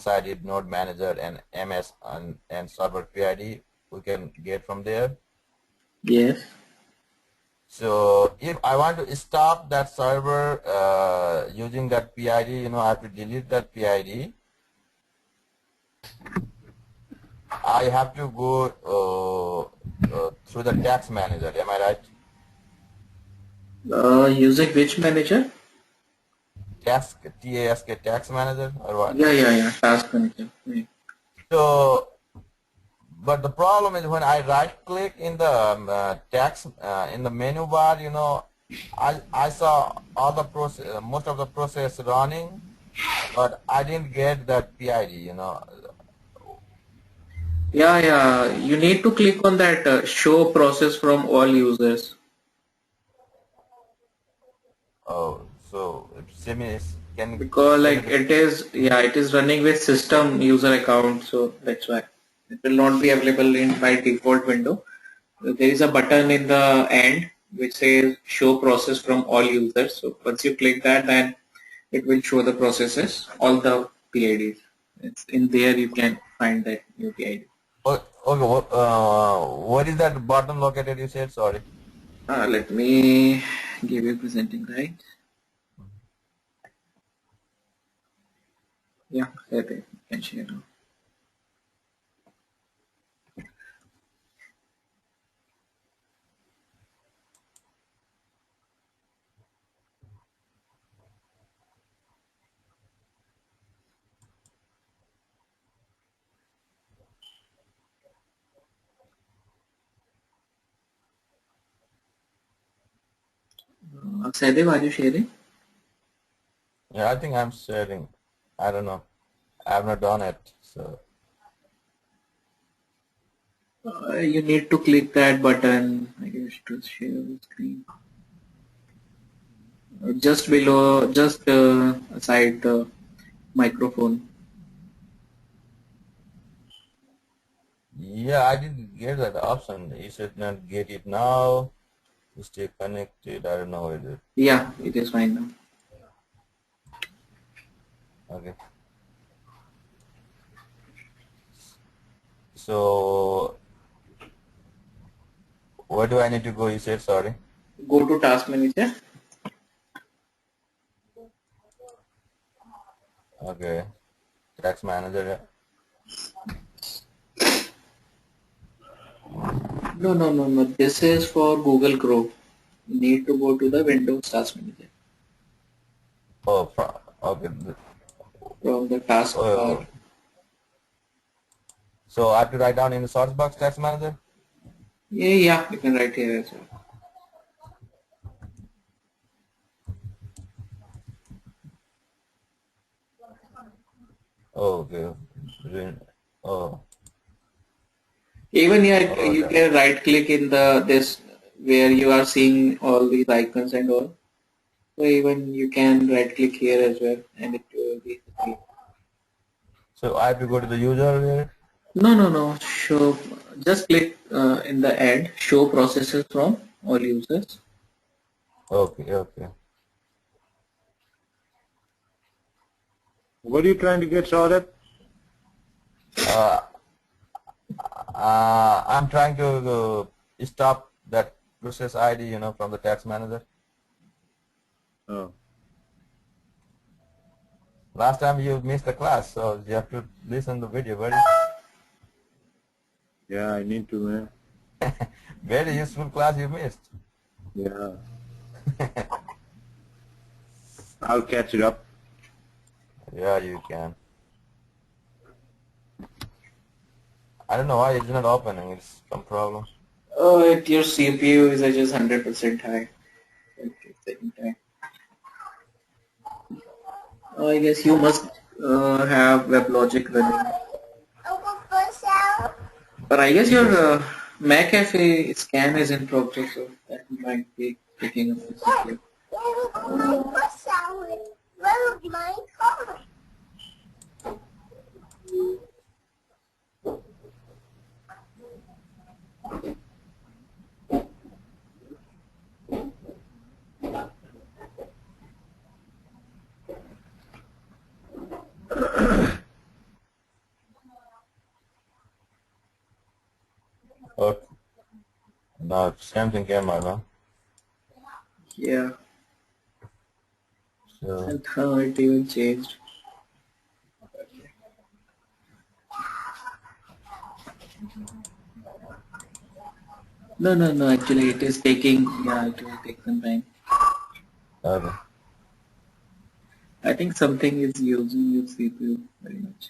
ID, node manager, and MS and server PID we can get from there. Yes. So if I want to stop that server using that PID, I have to delete that PID. I have to go through the task manager. Am I right? Using which manager? Task, TASK, task manager, or what? Yeah. Task manager. Yeah. So, but the problem is when I right click in the task in the menu bar, I saw all the process, most of the process running, but I didn't get that PID. Yeah. You need to click on that show process from all users. Oh, so can Because send like it. it is running with system user account, so that's why it will not be available in by default window. There is a button in the end which says show process from all users. So once you click that, then it will show the processes, all the PIDs. It's in there you can find that new PID. Oh, okay, what is that button located? You said sorry. Let me give you presenting right. Yeah, there you can share now. Saidev, are you sharing? Yeah, I think I'm sharing. I don't know. I have not done it. So You need to click that button, I guess, to share the screen. Just below, just aside the microphone. yeah, I didn't get that option. You should not get it now. Stay connected. I don't know what it is. Yeah, it is fine now. Okay. So where do I need to go? You said sorry. Go to Task Manager. Okay. Tax manager. Yeah. No. This is for Google Chrome. You need to go to the Windows Task Manager Oh, okay. from the task bar. Oh, so I have to write down in the search box tax manager. Yeah, you can write here as well. Oh, okay. Oh, Even here, oh, you can right click in the this where you are seeing all these icons and all. So even you can right click here as well, and it will be clear. so I have to go to the user here. No. Show. Just click in the end. Show processes from all users. Okay, okay. What are you trying to get sorted? Uh, I'm trying to stop that process ID, from the tax manager. Oh, Last time you missed the class, so you have to listen to the video. yeah, I need to, man. Very useful class you missed. Yeah, I'll catch it up. Yeah, you can. I don't know why it's not opening. It's some problem. Your CPU is just 100% high. Okay, second time. I guess you must have WebLogic running. But I guess your Yes. McAfee scan is in progress, so that might be taking up the CPU. No, same thing came out, huh? Yeah, So, and how it even changed. No, no, no. Actually, it is taking. Yeah, it will take some time. okay. I think something is using your CPU very much.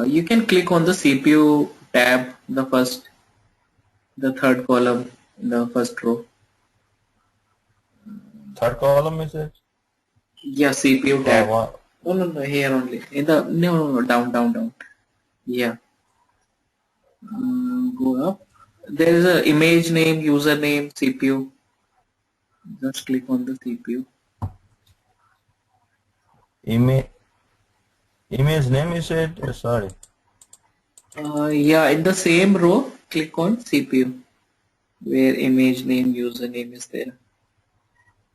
You can click on the CPU tab, the third column in the first row. Third column is it? Yeah, CPU Oh, tab. No, no, no, here only. In the no, no, no, down, down, down. Yeah. Go up. There is a image name, username, CPU. Just click on the CPU. Image name you said? Sorry. Yeah, in the same row, click on CPU, where image name, username is there.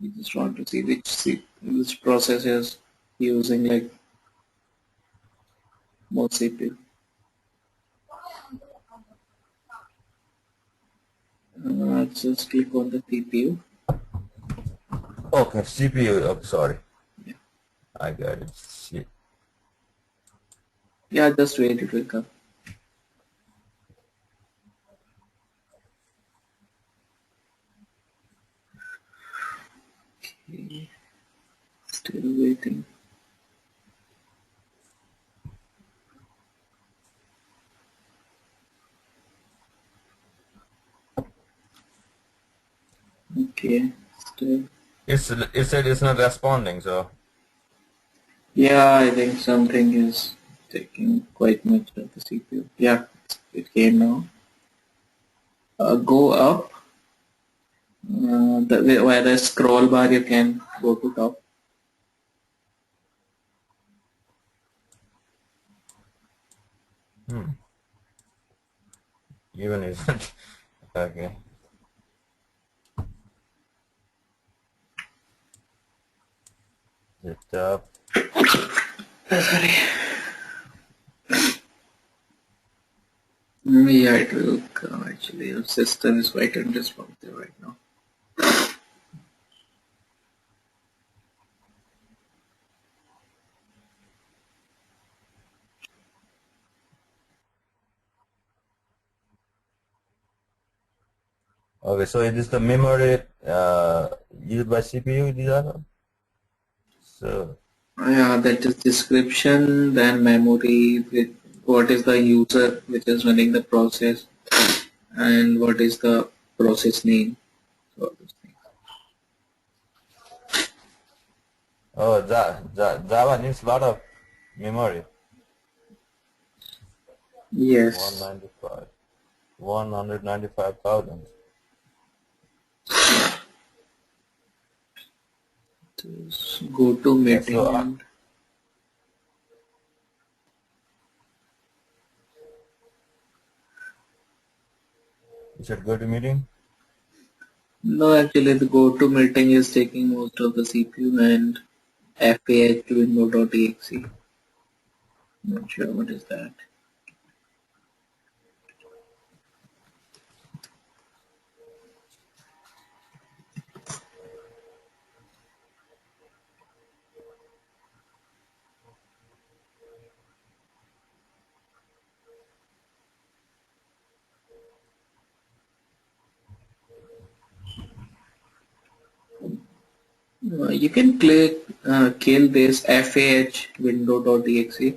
You just want to see which process is using like more CPU. Just click on the CPU. Okay, CPU. Oh, sorry. I got it. Shit. Yeah, just wait, it will come. Okay, still waiting. Okay, still. It said it's not responding, so Yeah, I think something is taking quite much of the CPU. Yeah, it came now. Go up. Where the scroll bar, you can go to top. even isn't. Okay. The top. Sorry. Yeah, it will come actually. Your system is quite unresponsive right now. Okay, so it is the memory used by CPU, these are? So, Yeah, that is description, then memory, with what is the user which is running the process, and what is the process name. So all those things. oh, Java needs a lot of memory. Yes. 195. 195,000. Just go to Yeah, meeting so and you should go to meeting. no, actually the go to meeting is taking most of the CPU and FAH window.exe. Not sure what is that. You can kill this FAH window.exe.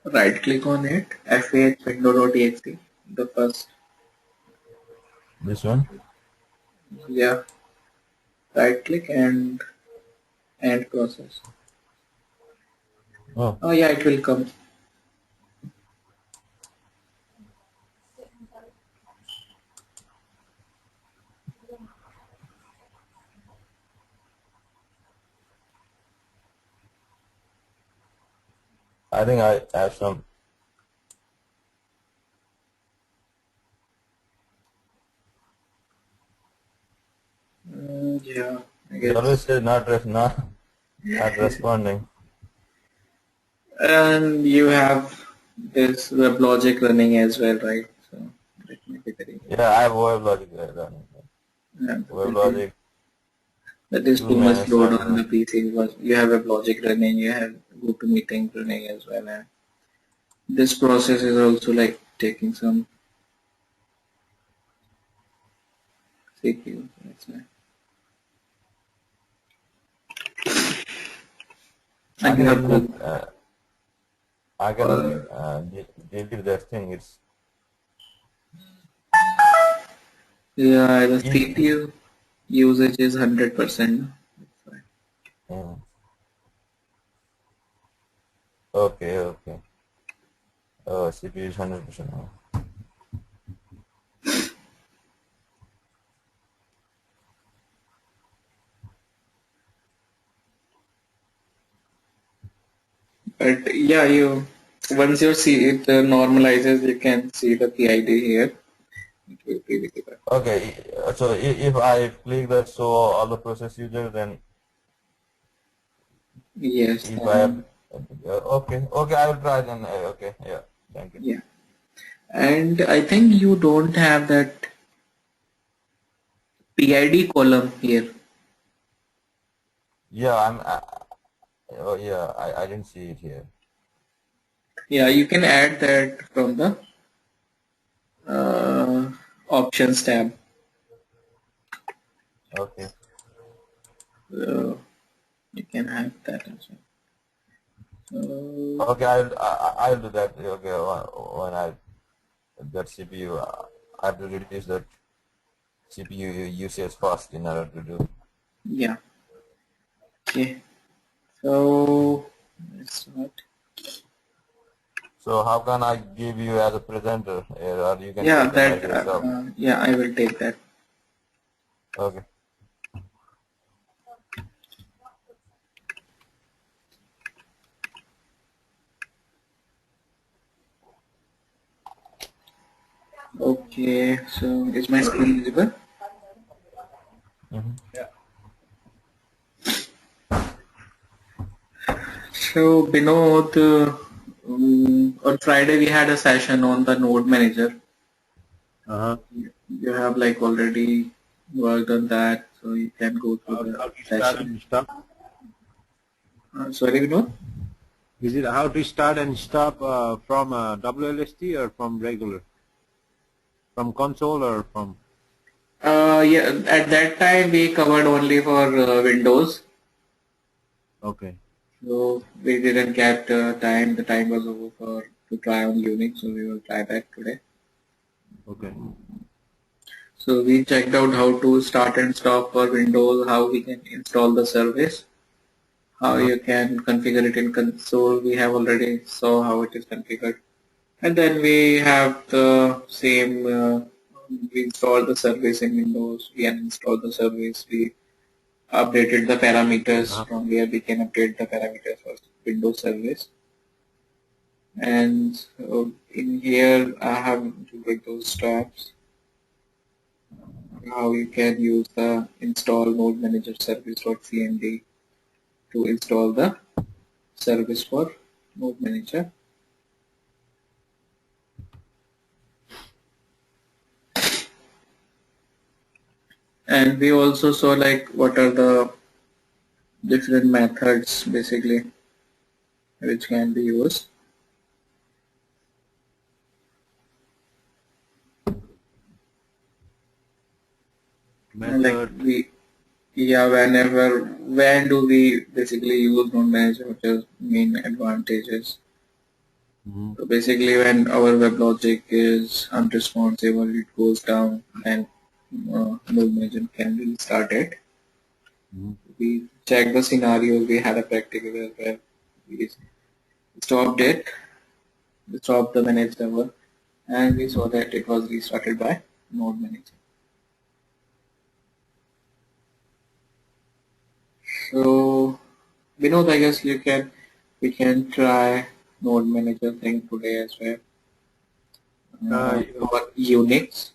Right click on it, FAH window.exe. The first, This one? yeah, right click and end process. Oh, Oh yeah, it will come. I think I have some. Yeah, I It always guess. says not responding. And you have There's WebLogic running as well, right? So let me be very Yeah, I have Weblogic running. yeah, Weblogic, that is tool too much load on manager. the PC because you have WebLogic running, you have GoToMeeting running as well, and this process is also like taking some CPU. That's why. I And you can have easily, to I can uh, delete that thing. It's yeah, the easy. CPU usage is 100%. That's why. Mm. Okay, okay. Oh, CPU is 100%. But yeah, you once you see it normalizes, you can see the PID here. It will be visible. Okay, so if I click that show all the process user, then Yes, if I have, okay, okay, I will try then. Okay, yeah, thank you. yeah. And I think you don't have that PID column here. Yeah, oh yeah, I didn't see it here. Yeah, you can add that from the uh, options tab. Okay, So you can have that as well. So okay, I'll do that. Okay, when I that CPU, I have to reduce that CPU usage fast in order to do. yeah, okay. So that's what. So how can I give you as a presenter, or you can Yeah, take it by that yourself? yeah, I will take that. Okay. Okay, so is my screen visible? Mm-hmm. So Binod, on Friday we had a session on the node manager. Uh-huh. You have like already worked on that, so you can go through the How to start session. and stop? Sorry, Binod? Is it how to start and stop from WLST or from regular? From console or from? Yeah, at that time we covered only for Windows, Okay. so we didn't get time. The time was over for to try on Unix, so we will try that today. Okay. So we checked out how to start and stop for Windows, how we can install the service, how Uh-huh. you can configure it in console. We have already saw how it is configured, and then we have the same. We installed the service in Windows. We uninstalled the service. We updated the parameters Uh-huh. from where we can update the parameters for Windows service. And in here, I have included those steps. How you can use the install node manager service.cmd to install the service for node manager. And we also saw like what are the different methods basically which can be used. And like Method. we, yeah, when do we basically use node manager, which is main advantages. Mm-hmm. So basically when our WebLogic is unresponsive, it goes down, then node manager can restart it. Mm-hmm. We checked the scenario, we had a practical where we stopped it, we stopped the managed server, and we saw that it was restarted by node manager. So Vinod, I guess we can try node manager thing today as well. Uh, For Unix.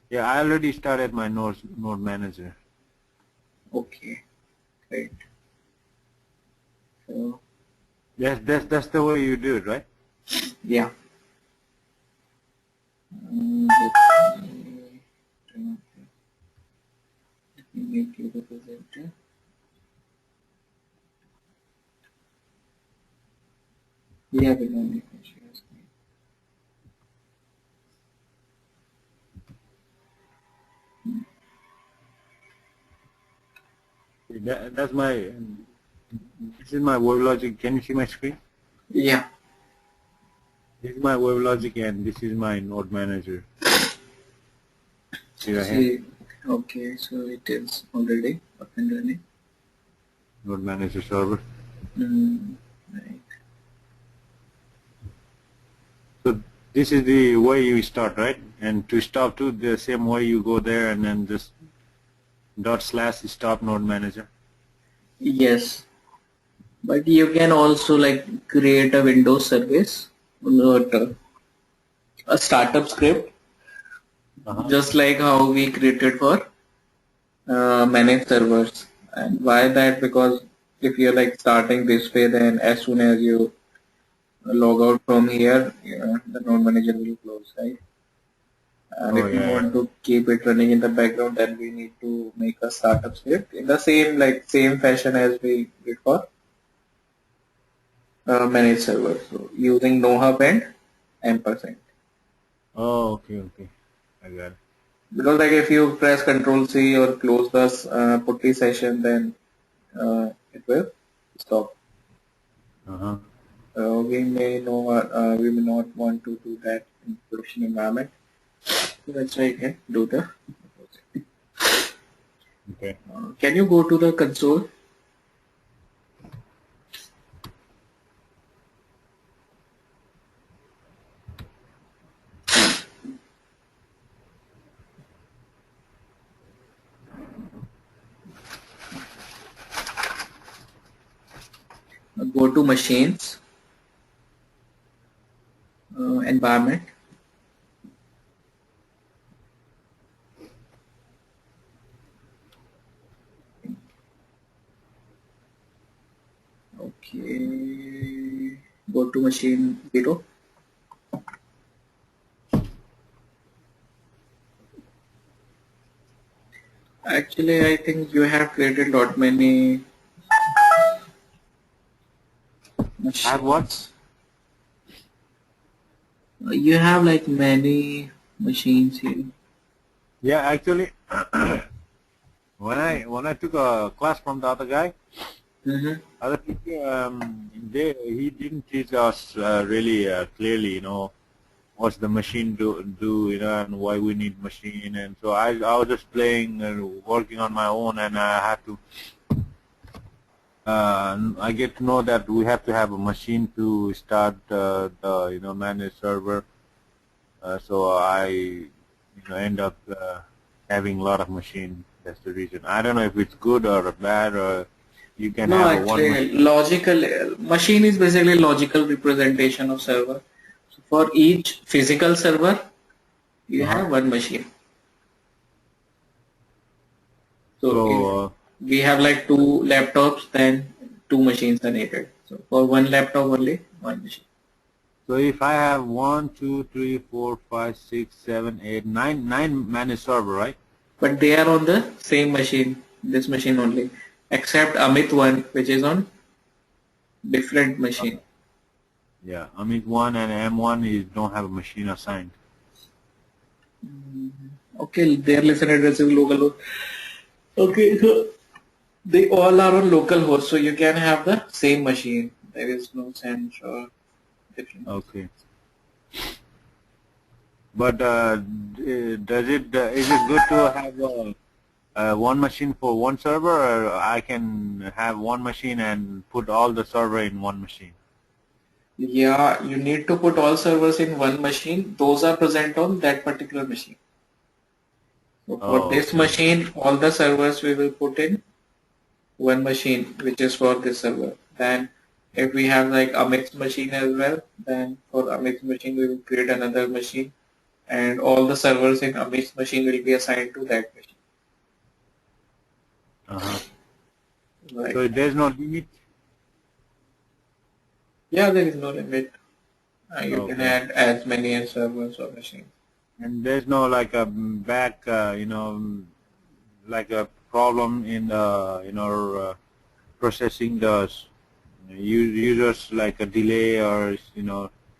yeah, I already started my node manager. Okay, great. So That's the way you do it, right? Yeah. Let me make you the presenter. Yeah, we don't need to share screen. That's my. This is my Weblogic. Can you see my screen? Yeah. This is my Weblogic and this is my Node Manager. See right here? See, okay, so it is already up and running. Node Manager server. Right. So this is the way you start, right? And to stop too, the same way you go there and then just / stop Node Manager. Yes, but you can also like create a Windows service, not a startup script, just like how we created for managed servers. And why that? Because if you're like starting this way, then as soon as you log out from here, the node manager will close, right? And Oh if you yeah. want to keep it running in the background, then we need to make a startup script in the same fashion as we did for managed servers. So using nohub and ampersand. Oh, okay. I got it. Because like if you press Control C or close the putty session, then it will stop. Uh-huh. We may not want to do that in production environment. So that's why I can do the. Okay. Can you go to the console? Go to machines, environment. Okay. Go to machine 0. Actually, I think you have created lot many I have what? machines. You have like many machines here. Yeah, actually, when I took a class from the other guy, Mm-hmm. other teacher, he didn't teach us really clearly, what's the machine do, and why we need machine, and so I was just playing and working on my own, and I had to. I get to know that we have to have a machine to start the managed server. So I end up having a lot of machine. That's the reason. I don't know if it's good or bad, or you can No, have a one actually, machine. logical machine is basically logical representation of server. So for each physical server, you Uh-huh. have one machine. So if So we have like two laptops, then two machines are needed. So for one laptop only, one machine. so if I have 1, 2, 3, 4, 5, 6, 7, 8, 9, 9 managed server, right? But they are on the same machine, this machine only, except Amit one, which is on different machine. Yeah, Amit 1 and M1 is don't have a machine assigned. Okay, their listen address is local. Okay, so they all are on local host, so you can have the same machine. There is no sense or difference. Okay. But is it good to have one machine for one server, or I can have one machine and put all the server in one machine? Yeah, you need to put all servers in one machine. Those are present on that particular machine. So for Oh, this okay. machine, all the servers we will put in one machine, which is for this server. Then if we have like a mixed machine as well, then for a mixed machine we will create another machine, and all the servers in a mixed machine will be assigned to that machine. Uh-huh. Like So that. there's no limit? Yeah, there is no limit. You can Okay. add as many as servers or machines. And there's no like a back, like a problem in processing the users, like a delay or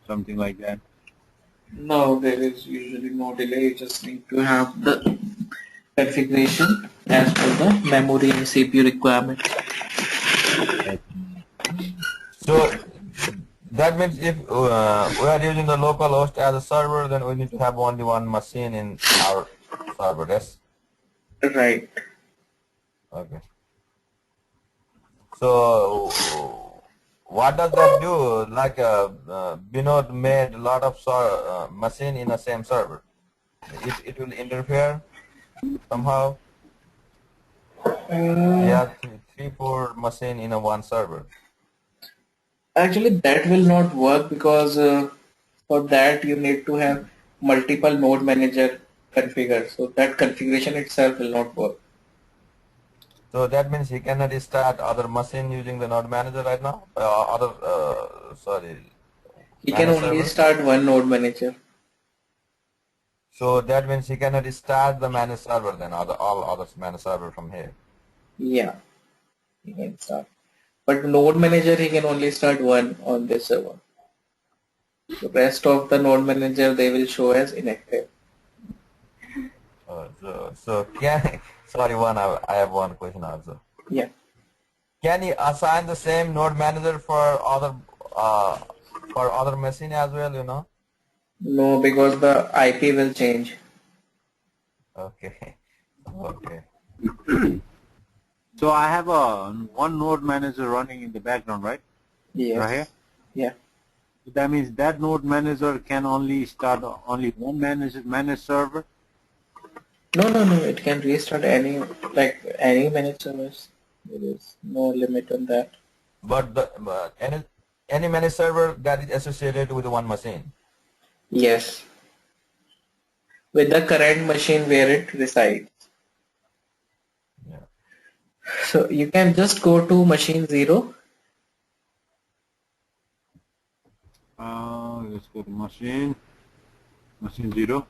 something like that. No, there is usually no delay. You just need to have the configuration as per the memory and CPU requirements. So that means if we are using the local host as a server, then we need to have only one machine in our server. Yes. Right. Okay. So what does that do? Like Binod made a lot of machine in the same server. It will interfere somehow. Yeah, three, four machine in a one server. Actually, that will not work because for that you need to have multiple node manager configured. So that configuration itself will not work. So that means he cannot start other machine using the node manager right now. Sorry, He can manage only server. start one node manager. So that means he cannot start the manage server then, all others manage server from here. Yeah, he can start. But node manager he can only start one on this server. The rest of the node manager they will show as inactive. So can sorry I have one question also. Yeah. Can he assign the same node manager for other machine as well? No, because the IP will change. Okay. Okay. So I have a one node manager running in the background, right? Right here. Yes. Yeah. That means that node manager can only start only one managed server. No. It can restart any managed service. There is no limit on that. But any managed server that is associated with one machine. Yes. With the current machine where it resides. Yeah. So you can just go to machine 0. Let's go to machine 0.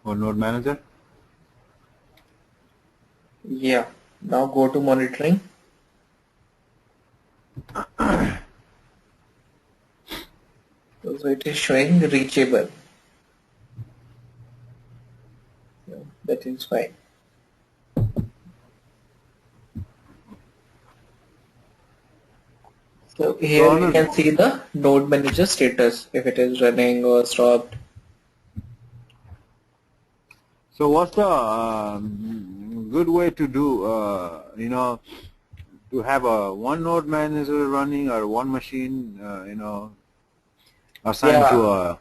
Or node manager. Yeah. Now go to monitoring. So it is showing reachable. So that is fine. So here we can see the node manager status if it is running or stopped. So what's the good way to do, to have a one node manager running or one machine, assigned to a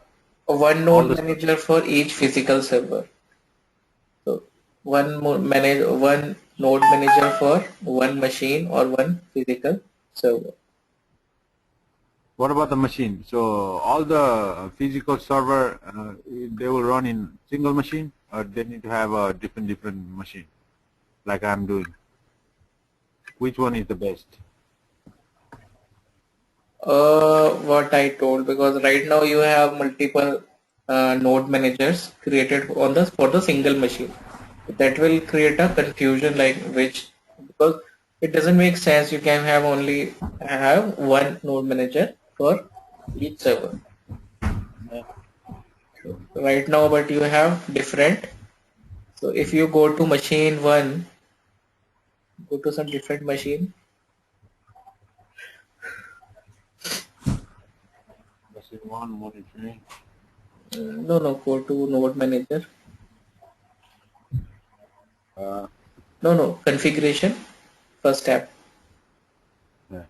One node manager for each physical server. So one node manager for one machine or one physical server. What about the machine? So all the physical server, they will run in single machine, or they need to have a different machine, like I'm doing. Which one is the best? What I told, because right now you have multiple node managers created for the single machine. That will create a confusion because it doesn't make sense. You can only have one node manager for each server. So right now, but you have different. So if you go to machine 1, go to some different machine. Machine 1 monitoring. No, go to node manager. No, configuration, first tab. Yeah.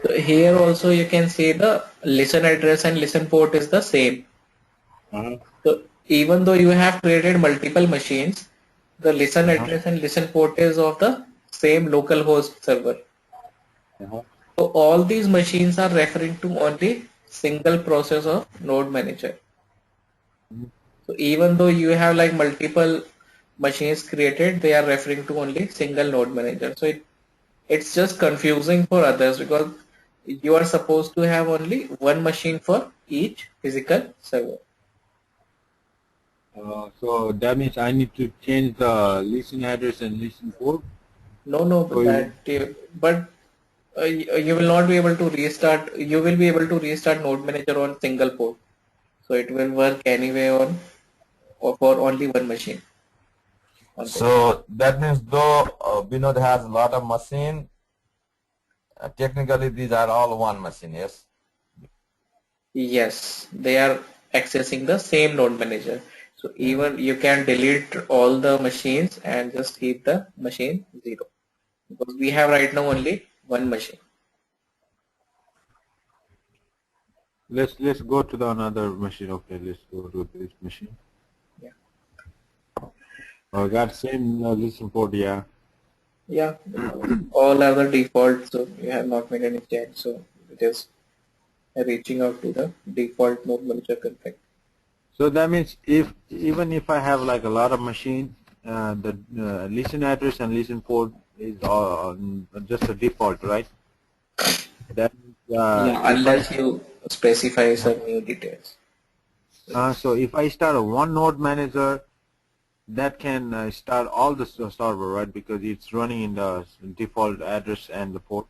So here also you can see the listen address and listen port is the same. So even though you have created multiple machines, the listen address and listen port is of the same localhost server. So all these machines are referring to only single process of node manager. So even though you have multiple machines created, they are referring to only single node manager. So it's just confusing for others because you are supposed to have only one machine for each physical server. So that means I need to change the listen address and listen port. No, So you will not be able to restart. You will be able to restart node manager on single port. So it will work anyway on or for only one machine on this. So that means though Vinod has a lot of machine, technically these are all one machine, yes? Yes, they are accessing the same node manager. So even you can delete all the machines and just keep the machine 0 because we have right now only one machine. let's go to the another machine. Okay, let's go to this machine. Yeah. Oh, got same listen port. Yeah. Yeah, all are the default, so you have not made any change. So it is reaching out to the default node manager config. So that means if even if I have like a lot of machines, the listen address and listen port is just a default, right? That Yeah, if I unless you specify some new details. so if I start a one node manager, that can start all the server, right? Because it's running in the default address and the port.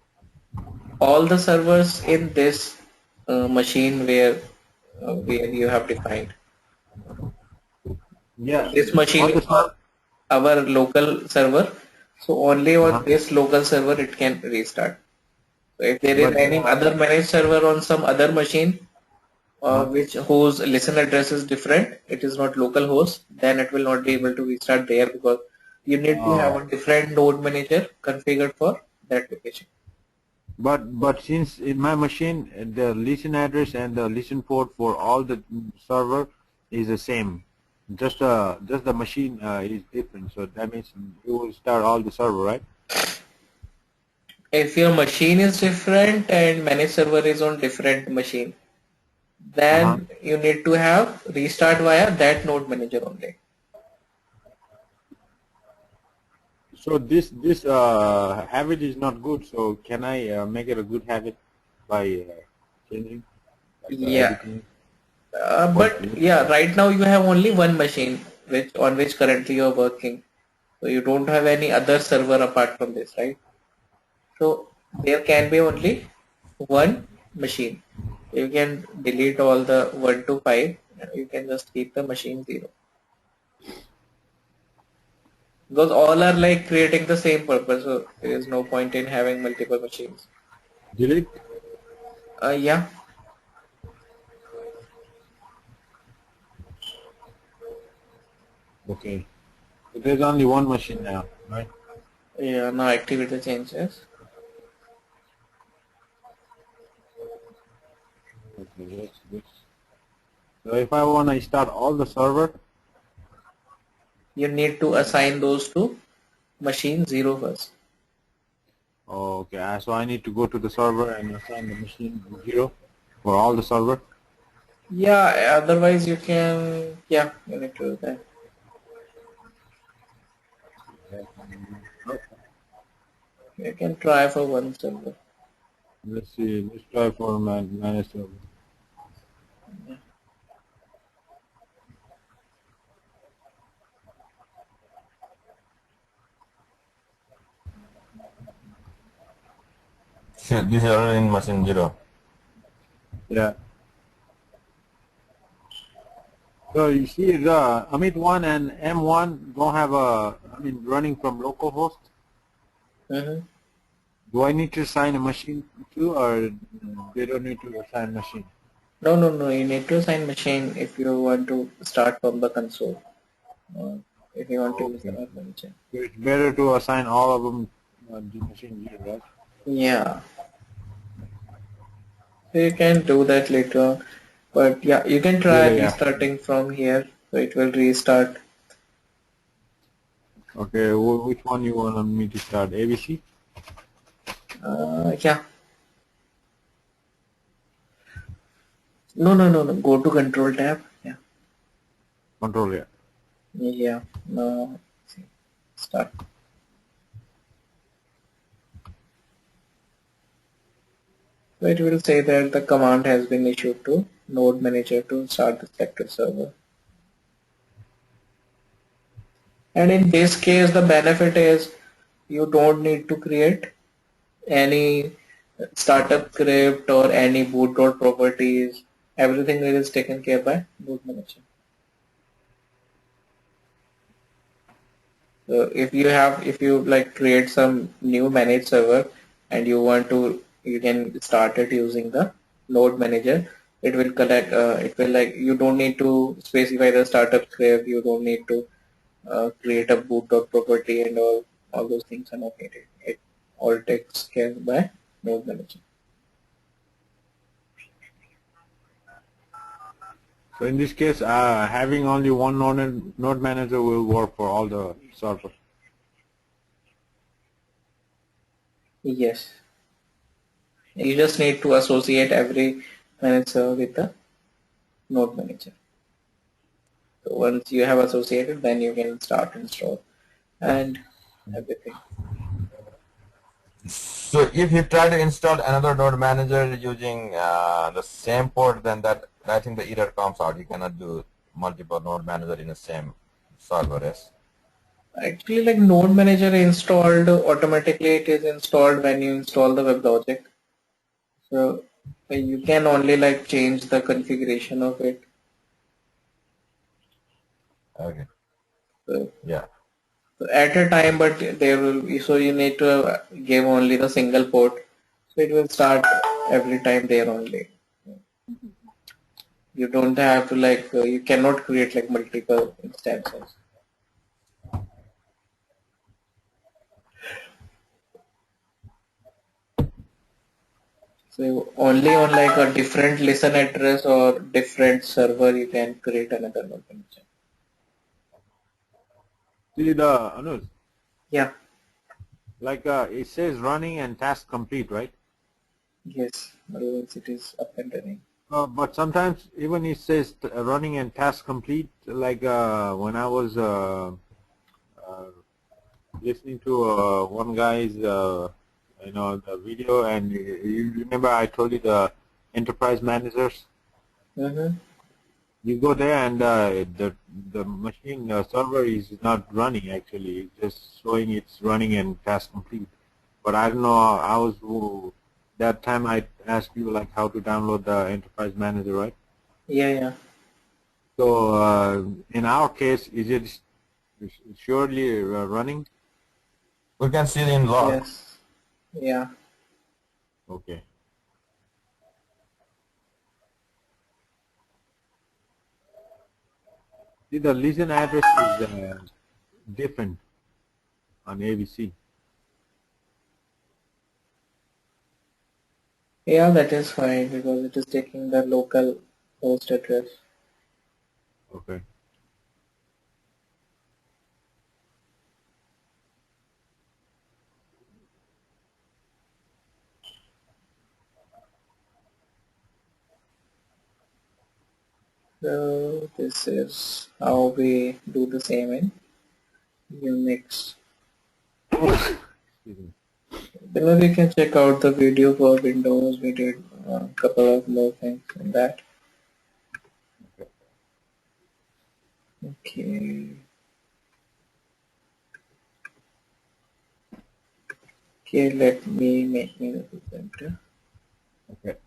All the servers in this machine where you have defined. Yeah, This machine all the is server. our local server, so only on Uh-huh. this local server it can restart. So if there is But any other managed server on some other machine uh which whose listen address is different, it is not local host, then it will not be able to restart there because you need to have oh, a different node manager configured for that location. but since in my machine the listen address and the listen port for all the server is the same, just the machine is different. So that means you will start all the server, right? If your machine is different and managed server is on different machine, Uh-huh. then you need to have restart via that node manager only. So this habit is not good. So can I make it a good habit by changing, like Yeah, editing? What? but yeah, right now you have only one machine which on which currently you're working. So you don't have any other server apart from this, right? So there can be only one machine. You can delete all the 1 to 5 and you can just keep the machine 0. Because all are like creating the same purpose, so there is no point in having multiple machines. Delete? Yeah, Okay. So there's only one machine now, right? yeah, now activate the changes. Okay, yes. So if I want to start all the server, You need to assign those to machine 0 first. oh, okay. So I need to go to the server and assign the machine 0 for all the server. Yeah, otherwise you can, yeah, you need to do that. Okay. You can try for one server. Let's see. Let's try for manage server. This is already in machine 0. Yeah. So you see, the Amit 1 and M1 don't have running from localhost. Mm-hmm. Do I need to assign a machine too, or they don't need to assign machine? No. You need to assign machine if you want to start from the console. If you want to use the Okay. normal machine. So it's better to assign all of them the machine 0, right? Yeah, so you can do that later on. But yeah, you can Yeah, try yeah. restarting from here. So it will restart. Okay, which one you want me to start? ABC? Yeah. No. Go to control tab. Yeah. Control, yeah. Yeah. No. start. So it will say that the command has been issued to node manager to start the selected server. And in this case, the benefit is you don't need to create any startup script or any boot properties. Everything is taken care by boot manager. So if you like create some new managed server and you want to, you can start it using the node manager. It will collect, it will like, you don't need to specify the startup script. You don't need to create a boot property and all those things are not needed. It all takes care by node manager. So in this case, having only one node manager will work for all the servers. Yes. You just need to associate every manager with the node manager. So once you have associated, then you can start install and everything. So if you try to install another node manager using the same port, then that I think the error comes out. You cannot do multiple node manager in the same server. Yes. Actually, like node manager installed automatically, it is installed when you install the WebLogic. So you can only like change the configuration of it. Okay. So, Yeah. so at a time, but there will be, so you need to give only the single port. So it will start every time there only. You don't have to like, you cannot create like multiple instances. So only on like a different listen address or different server you can create another node manager. See the Anuj, Yeah. like it says running and task complete, right? Yes. Otherwise it is up and running. But sometimes even it says running and task complete. Like when I was listening to one guy's the video, and you remember I told you the enterprise managers. Mm-hmm. You go there and the machine server is not running actually. It's just showing it's running and task complete. But I don't know. I was that time I asked you like how to download the enterprise manager, right? Yeah, yeah. So in our case, is it surely running? We can see it in log. Yes. Yeah. Okay. See, the listen address is different on ABC. Yeah, that is fine because it is taking the local host address. Okay. So this is how we do the same in Unix. Excuse me. Then we can check out the video for Windows. We did a couple of more things in that. Okay. Okay, let me make me the presenter. Okay.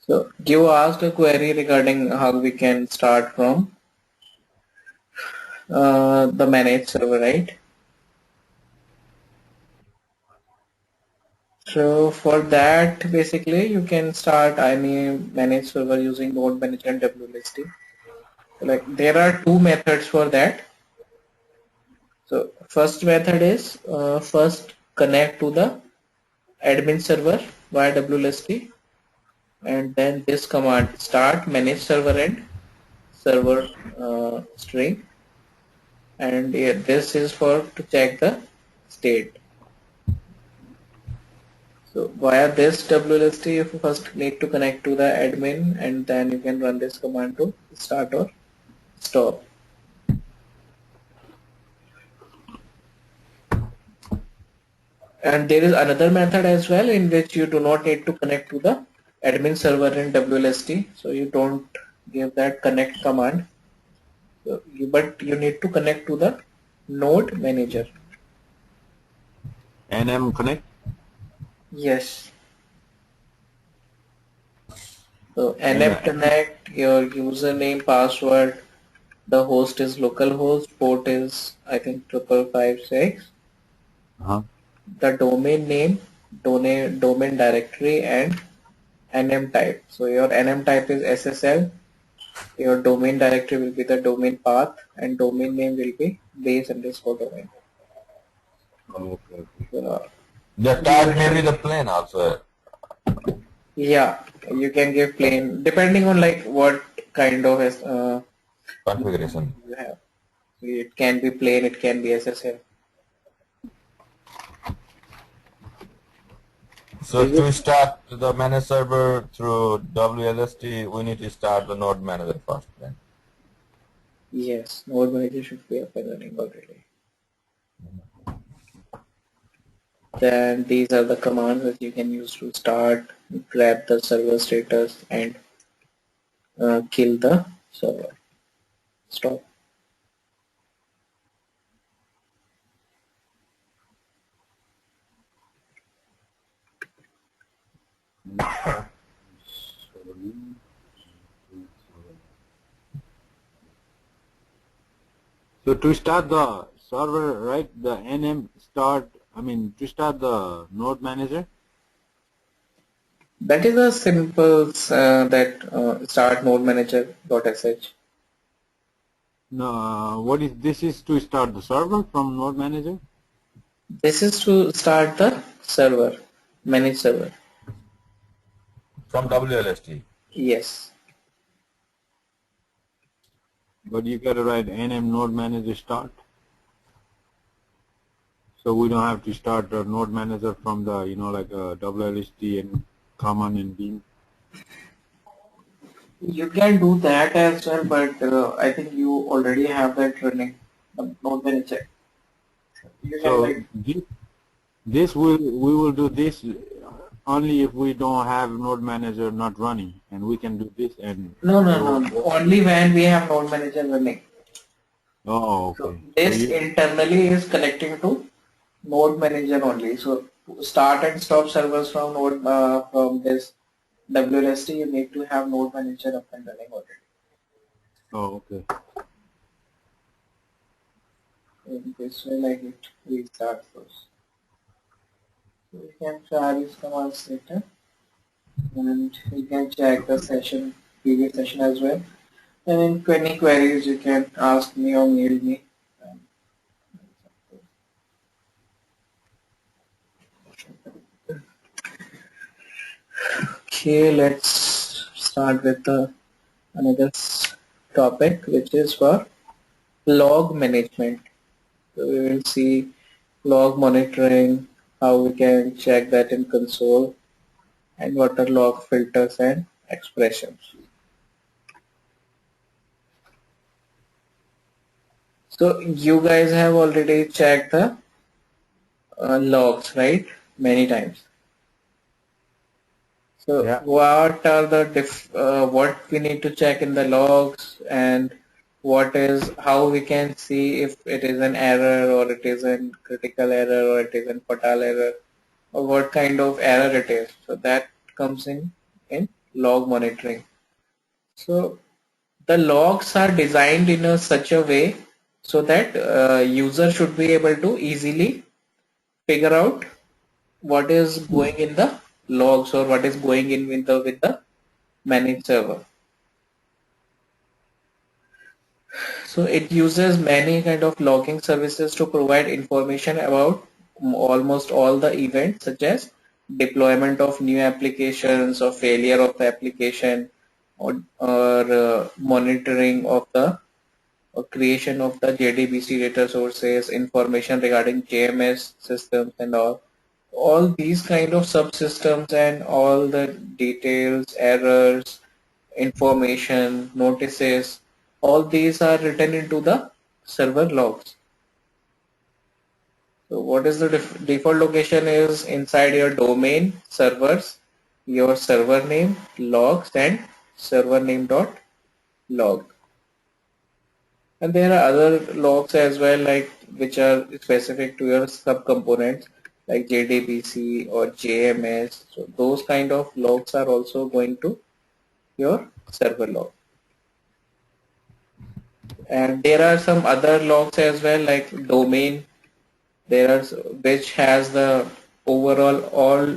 So you asked a query regarding how we can start from the managed server, right? So for that, basically, you can start any managed server using node manager and WLST. Like there are two methods for that. So first method is first connect to the admin server via WLST. and then this command start manage server end server string, and this is for to check the state. So via this WLST, you first need to connect to the admin, and then you can run this command to start or stop. And there is another method as well in which you do not need to connect to the admin server in WLST. So you don't give that connect command, but you need to connect to the node manager. NM connect. Yes. So nm connect, your username, password, the host is localhost, port is I think 5556. The domain name, domain directory, and nm type. So your nm type is SSL. Your domain directory will be the domain path, and domain name will be base underscore domain. Okay. The type may be the plain also. Yeah, you can give plain depending on like what kind of Configuration. you have. It can be plain, it can be SSL. So to start the managed server through WLST, we need to start the node manager first. Then. Yes, node manager should be up and running already. Then these are the commands that you can use to start, grab the server status, and kill the server. Stop. So to start the server, right? The nm start. To start the node manager. That is a simple start node manager.sh. No, what is this? Is to start the server from node manager. This is to start the server, manage server. From WLST. Yes. But you gotta write nm node manager start. So we don't have to start the node manager from the like WLST and common and beam. You can do that as well, but I think you already have that running. Node manager. So this we will do this only if we don't have node manager not running, and we can do this and No. Only when we have node manager running. oh, okay. So this internally is connecting to node manager only. So to start and stop servers from node from this WLST, you need to have node manager up and running already. Oh, okay. In this way, like it restarts those. So you can try these commands later, and you can check the previous session as well. And in any queries, you can ask me or mail me. Okay, let's start with another topic, which is for log management. So we will see log monitoring, how we can check that in console, and what are log filters and expressions. So you guys have already checked the logs, right? Many times. So Yeah. what are the what we need to check in the logs, and how we can see if it is an error or it is a critical error or it is a fatal error, or what kind of error it is. So that comes in log monitoring. So the logs are designed in such a way so that user should be able to easily figure out what is going in the logs or what is going in with the managed server. So it uses many kind of logging services to provide information about almost all the events, such as deployment of new applications or failure of the application, or monitoring of the or creation of the JDBC data sources, information regarding JMS systems and all these kind of subsystems and all the details, errors, information, notices, all these are written into the server logs. So what is the default location is inside your domain servers, your server name, logs and server name dot log. And there are other logs as well, like which are specific to your subcomponents like JDBC or JMS. So those kind of logs are also going to your server log. And there are some other logs as well, like domain. There are which has the overall all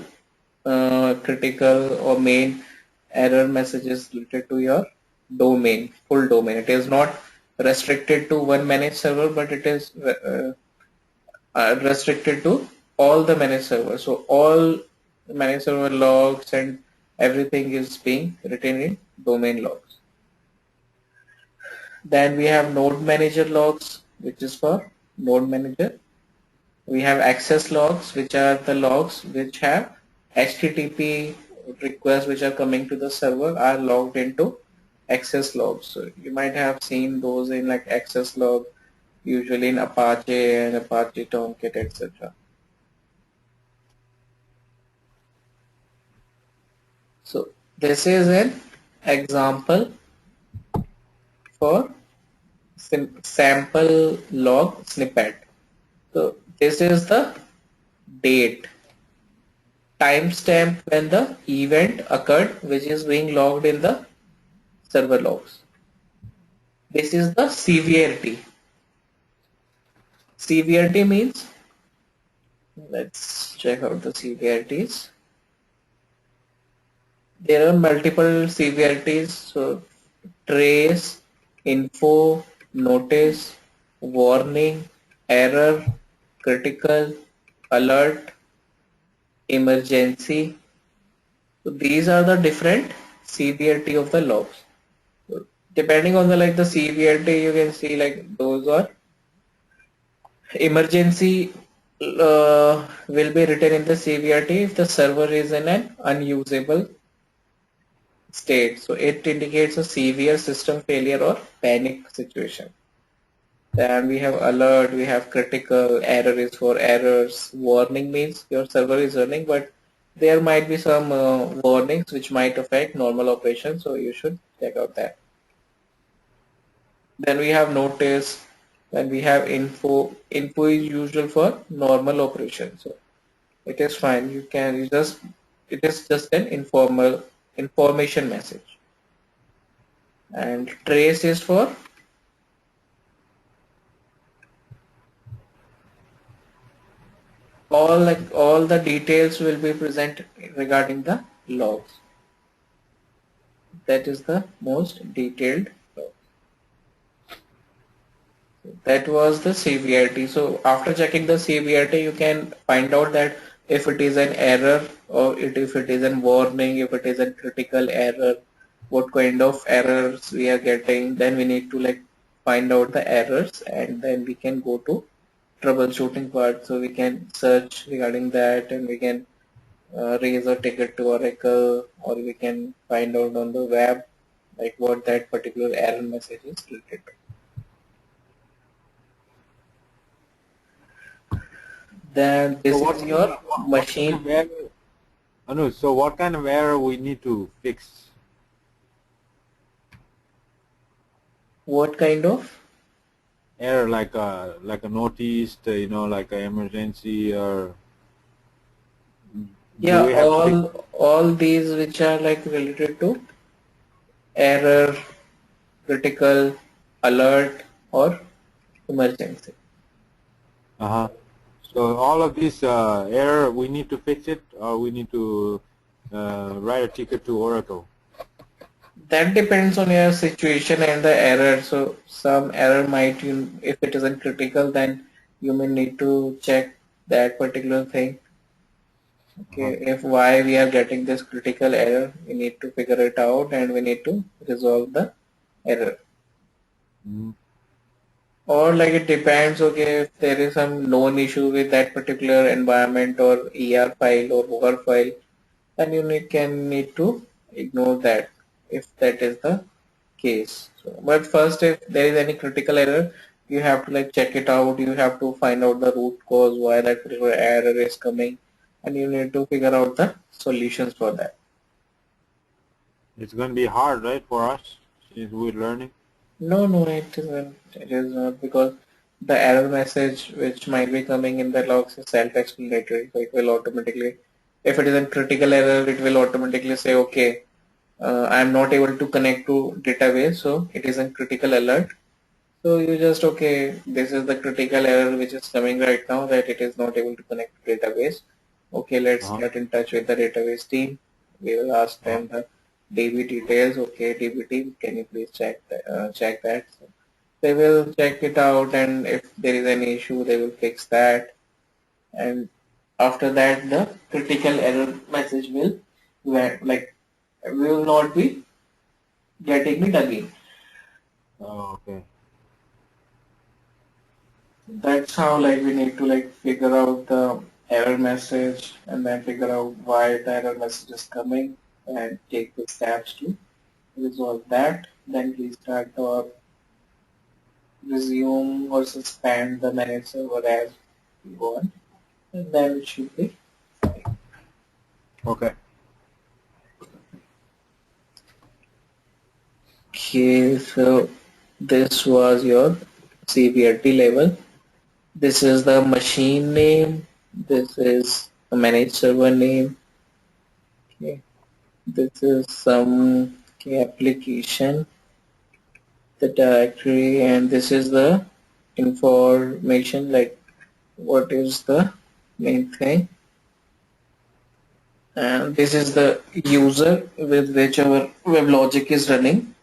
critical or main error messages related to your domain, full domain. It is not restricted to one managed server, but it is restricted to all the managed servers. So all managed server logs and everything is being written in domain logs. Then we have node manager logs, which is for node manager. We have access logs, which are the logs which have HTTP requests which are coming to the server are logged into access logs. So you might have seen those in like access log, usually in Apache and Apache Tomcat, etc. So this is an example for sample log snippet. So this is the date, timestamp when the event occurred, which is being logged in the server logs. This is the severity. Severity means, let's check out the severities. There are multiple severities. So trace, info, notice, warning, error, critical, alert, emergency. So these are the different severity of the logs. So depending on the severity, you can see like those are emergency will be written in the severity if the server is in an unusable state. So it indicates a severe system failure or panic situation. Then we have alert, we have critical, error is for errors, warning means your server is running, but there might be some warnings which might affect normal operation, so you should check out that. Then we have notice, then we have info. Info is usual for normal operation, so it is fine. It is just an information message. And trace is for all the details will be present regarding the logs. That is the most detailed log. That was the severity. So after checking the severity, you can find out that if it is an error or if it is a warning, if it is a critical error, what kind of errors we are getting. Then we need to find out the errors, and then we can go to troubleshooting part. So we can search regarding that, and we can raise a ticket to Oracle, or we can find out on the web like what that particular error message is related to. Then this is your machine. Anu, so what kind of error we need to fix? What kind of Error, like a notice, like an emergency, or yeah, all these which are related to error, critical, alert, or emergency. So all of these error, we need to fix it, or we need to write a ticket to Oracle? That depends on your situation and the error. So some error might, if it isn't critical, then you may need to check that particular thing. Okay, if why we are getting this critical error, we need to figure it out and we need to resolve the error. Mm-hmm. Or like it depends, okay, if there is some known issue with that particular environment or ER file or WOR file, then you need to ignore that if that is the case. So, but first, if there is any critical error, you have to like check it out. You have to find out the root cause why that particular error is coming, and you need to figure out the solutions for that. It's going to be hard, right, for us since we're learning. No, no, it isn't. It is not because the error message which might be coming in the logs is self-explanatory. So it will automatically, if it is a critical error, it will automatically say, okay, I am not able to connect to database, so it is a critical alert. So you just, okay, this is the critical error which is coming right now that it is not able to connect to database. Okay, let's Uh-huh. get in touch with the database team. We will ask Uh-huh. them the DB details. Okay, DB team, can you please check that? So they will check it out, and if there is any issue, they will fix that. And after that, the critical error message will will not be getting it again. Oh, okay. That's how like we need to like figure out the error message and then figure out why the error message is coming and take the steps to resolve that. Then restart or resume or suspend the managed server as we want, and then it should be fine. Okay. Okay, so this was your severity level. This is the machine name. This is the managed server name. Okay. This is some application, the directory, and this is the information like what is the main thing. And this is the user with which our WebLogic is running.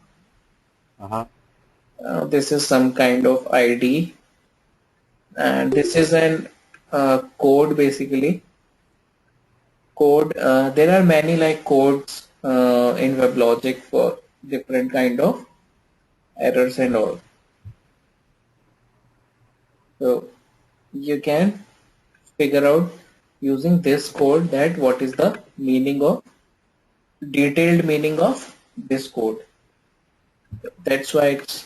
Uh-huh. This is some kind of ID, and this is an code basically. Code. There are many like codes in WebLogic for different kind of errors and all. So you can figure out using this code that what is the meaning of detailed meaning of this code. That's why it's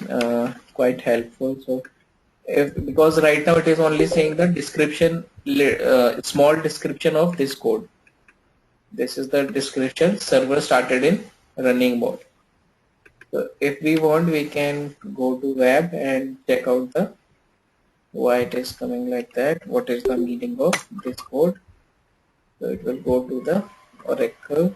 quite helpful. So if because right now it is only saying the description, small description of this code. This is the description server started in running mode. So if we want, we can go to web and check out the why it is coming like that. What is the meaning of this code? So it will go to the Oracle.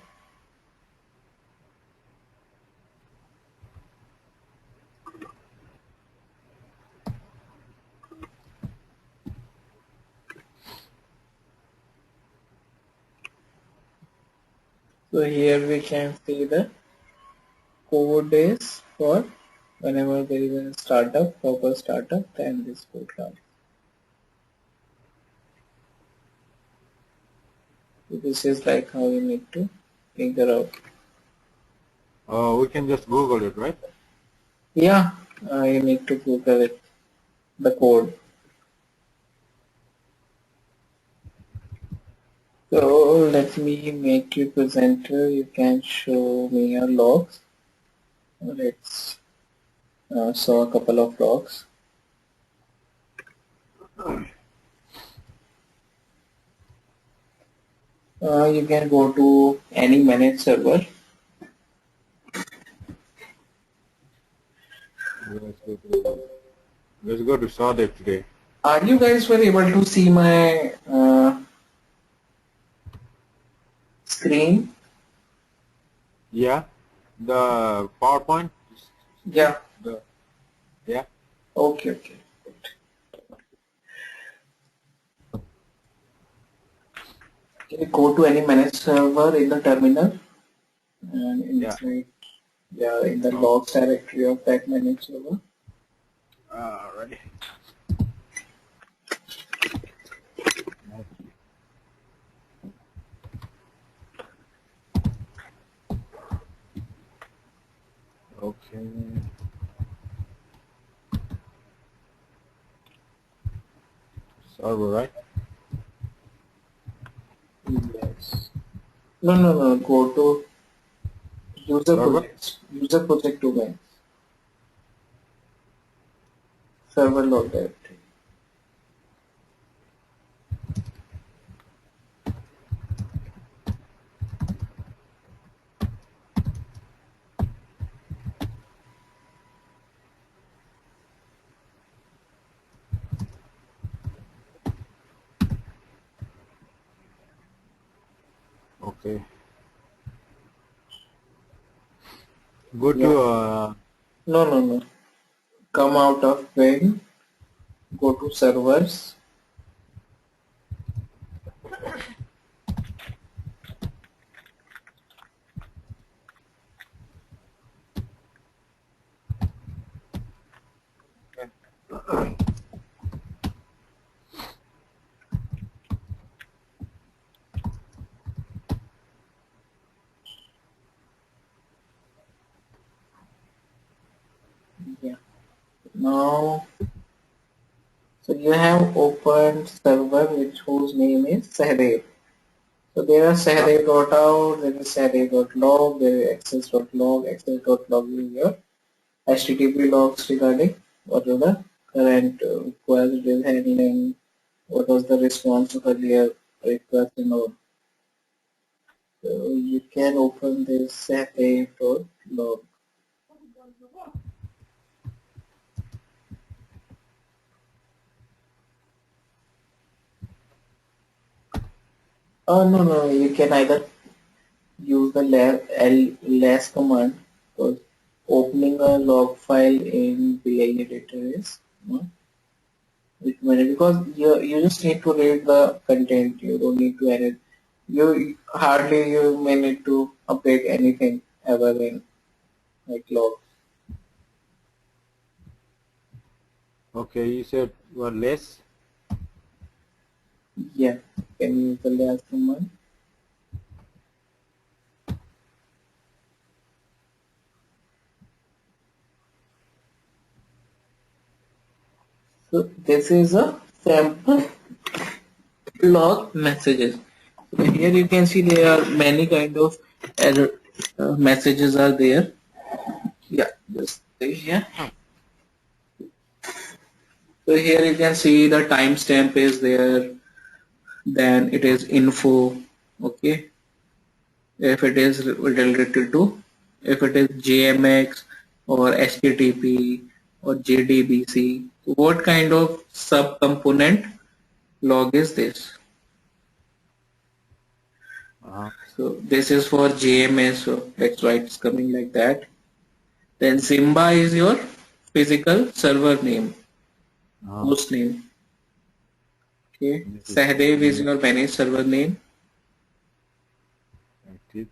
So here we can see the code is for whenever there is a startup, proper startup, then this code comes. So this is like how you need to figure out. We can just Google it, right? Yeah, you need to Google it, the code. So let me make you presenter. You can show me your logs. Let's show a couple of logs. You can go to any managed server. Let's go to Sadev today. Are you guys were able to see my screen? Yeah. The PowerPoint. Yeah. Yeah. Okay. Okay. Okay, go to any managed server in the terminal and inside, in the logs directory of that managed server. Alrighty. Okay. Server, right? Yes. No. Go to user Server. projects. User project domain. Server log directory. Okay. Go Yeah. to No. Come out of when. Go to servers. Yeah. Now, so you have opened server which whose name is Severity. So there are Severity.out, there is Severity.log, there is access.log, access.log is your HTTP logs regarding what are the current request it is handling, what was the response of earlier request and all. So you can open this Severity.log. Oh no, you can either use the ls command because opening a log file in BI editor is not recommended because you just need to read the content. You don't need to edit. You may need to update anything ever in like log. okay, you said what, less? Yeah, can use the ls command. So this is a sample log messages. So here you can see there are many kind of error messages are there. Yeah, just here. So here you can see the timestamp is there, then it is info, okay, if it is related to, if it is JMX or HTTP or JDBC, what kind of sub-component log is this? Uh-huh. So this is for JMS, so that's why it's coming like that. Then Simba is your physical server name, Uh-huh. host name. Okay, This is Sahdev is name your managed server name. active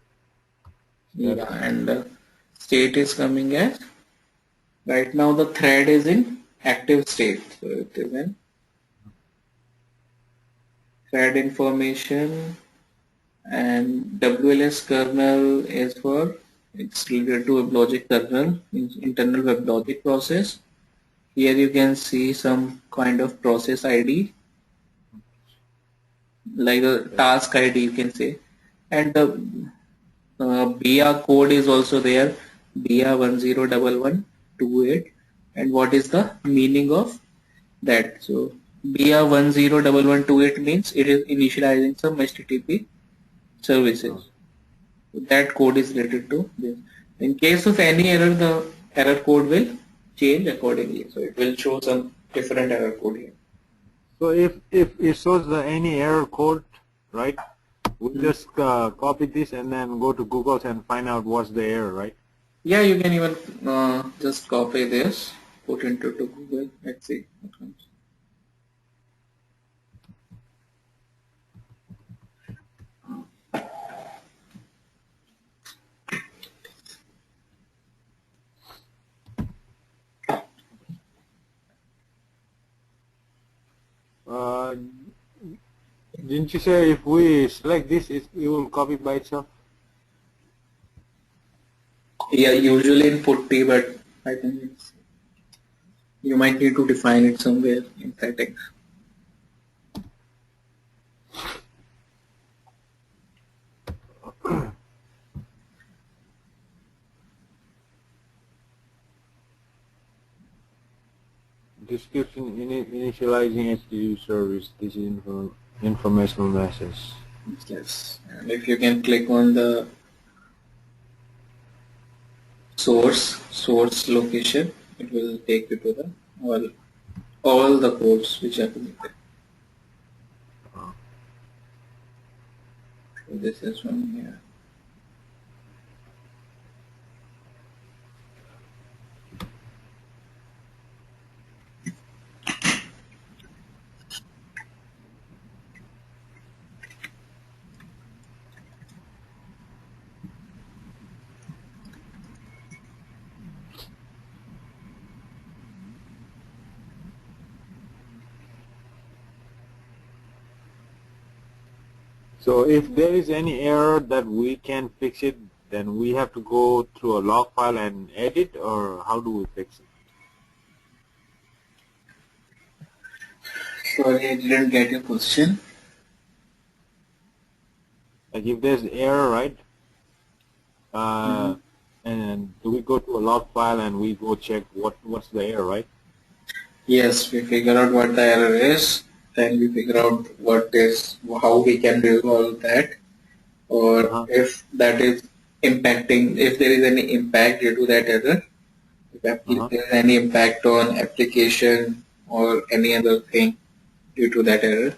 Yeah, status. and state is coming as right now the thread is in active state. So it is in thread information and WLS kernel is for it's related to WebLogic kernel, internal WebLogic process. Here you can see some kind of process ID like a task ID you can say, and the BIA code is also there, BIA 101128, and what is the meaning of that? So BIA 101128 means it is initializing some HTTP Oh, services. So that code is related to this. In case of any error, the error code will change accordingly. So it will show some different error code here. so if it shows any error code, right? We'll just copy this and then go to Google and find out what's the error, right? Yeah, you can even just copy this, put into to Google. Let's see what comes. Uh, didn't you say if we select this, it will copy by itself? Yeah, usually in putty, but I think you might need to define it somewhere in settings. Description initializing HTTP service. This is informational message. Yes, and if you can click on the source location, it will take you to the all the codes which are connected. So this is from here. So if there is any error that we can fix it, then we have to go through a log file and edit, or how do we fix it? Sorry, I didn't get your question. Like if there's error, right? And do we go to a log file and we go check what's the error, right? Yes, we figure out what the error is, then we figure out how we can resolve that, or if that is impacting, if there is any impact due to that error, if there is any impact on application or any other thing due to that error,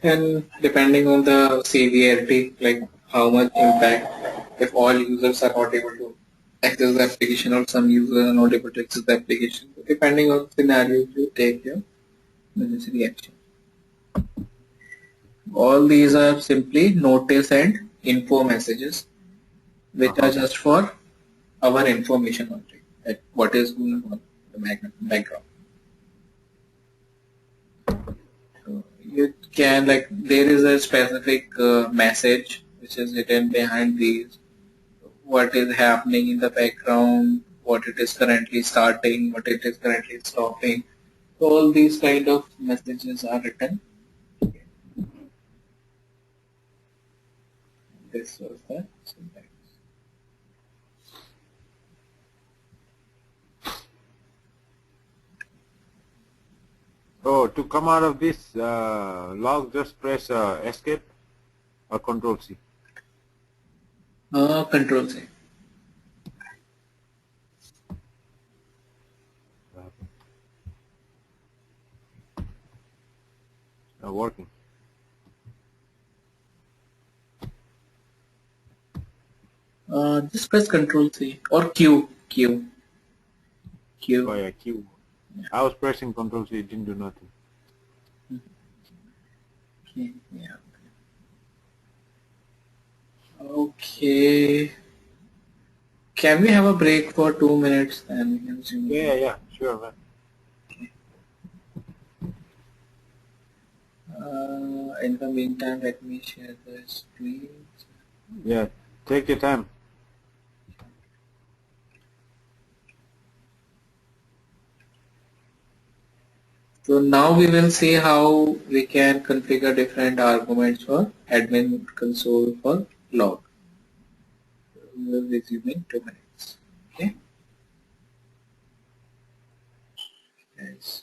and depending on the severity, like how much impact, if all users are not able to access the application or some users are not able to access the application, so depending on the scenario, you take your necessary action. All these are simply notice and info messages, which are just for our information only, that what is going on in the background. So you can, like, there is a specific message which is written behind these, what is happening in the background, what it is currently starting, what it is currently stopping. All these kind of messages are written. This was the syntax. Oh, to come out of this log, just press escape or Control C. Control C. Working. Just press Control C or Q. Oh yeah, Q. Yeah. I was pressing Control C, it didn't do nothing. Okay. Yeah. Okay. Can we have a break for 2 minutes and we can resume? Yeah, sure, man. In the meantime, let me share the screen. Yeah, take your time. So now we will see how we can configure different arguments for admin console for log. We will resume in 2 minutes. Okay. Yes.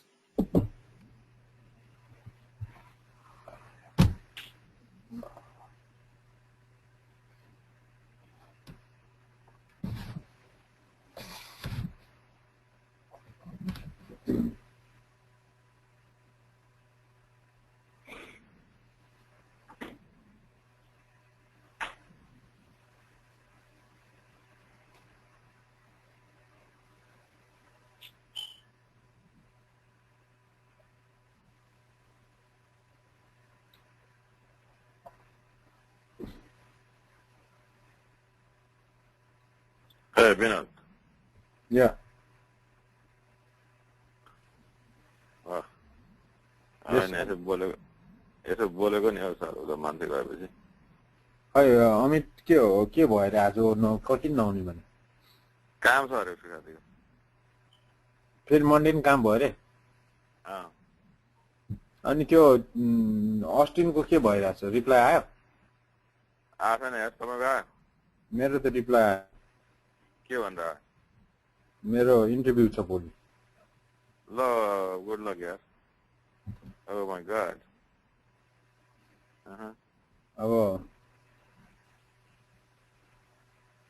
Hey, Binod. Yeah. यसो बोलेको नि हौ sir उता मान्छे गएपछि खै अमित के हो, के भएर आज किन नआउने भने? काम छ अरे उसको साथीको फेरि मन्डे नि काम भयो अरे अनि त्यो अस्टिनको के भइरहेछ रिप्लाई आयो आएको छैन यार तपाईँको आयो मेरो त रिप्लाई आयो के भन्दा मेरो इन्टरभ्यू छ भोलि ल गुड लक यार Oh my god. अब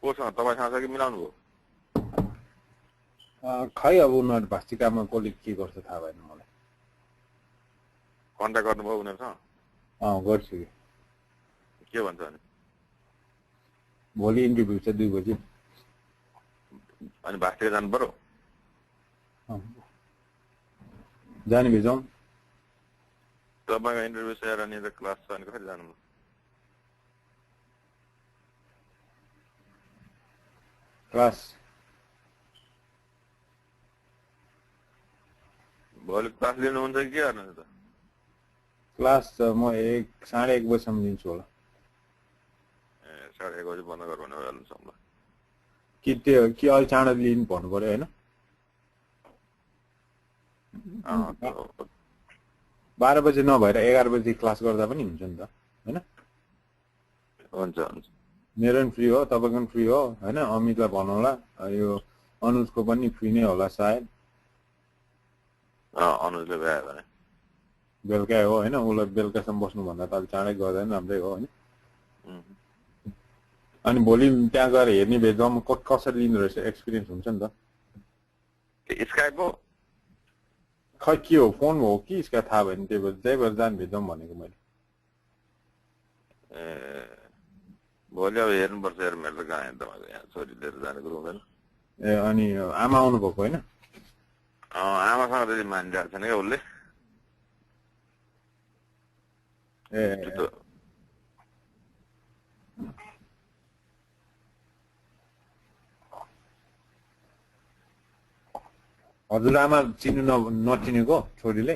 कोसँग तपाईँसँग कि मिलाउनु भयो खै अब उनीहरू भास्टिकामा कसले के गर्छ थाहा भएन मलाई कन्ट्याक्ट गर्नुभयो उनीहरूसँग गर्छु कि के भन्छ अनि भोलि इन्टरभ्यू छ 2 बजे अनि भास्टिका जानु पर्यो जाने भेजौँ तपाईँको इन्टरभ्यू छ अनि त क्लास छ अनि कसरी जानु क्लास भोलि क्लास लिनुहुन्छ कि के गर्नुहुन्छ त क्लास म 1:30 बजीसम्म लिन्छु होला 1:30 बजी बन्द गर भनेर हाल्नुसम्म कि त्यो कि अलि चाँडो लिनु भन्नु पर्यो होइन 12 बजे नभएर 11 बजे क्लास गर्दा पनि हुन्छ नि त हैन हुन्छ हुन्छ मेरो पनि फ्री हो तपाईको पनि फ्री हो हैन अमितलाई भनौला यो अनुजको पनि फ्री नै होला सायद अनुजले भ्यायो भने बेलुका हो हैन उलाई बेलुकासम्म बस्नु भन्दा त अलि चाँडै गर्दा पनि राम्रै हो हैन अनि भोलि त्यहाँ गएर हेर्ने भेजमा कसरी लिनु रहेछ एक्सपिरियन्स हुन्छ नि त स्काइप हो खै के हो फोन हो कि यसका थाहा भएन त्यही भएर जान भेजौँ भनेको मैले भोलि अब हेर्नुपर्छ यार मेरो त कहाँ तपाईँको यहाँ छोरी लिएर जानेको हुँदैन ए अनि आमा आउनु भएको होइन आमासँग त्यति मानिरहेको छैन क्या उसले ए हजुरआमा चिन्नु नचिनेको छोरीले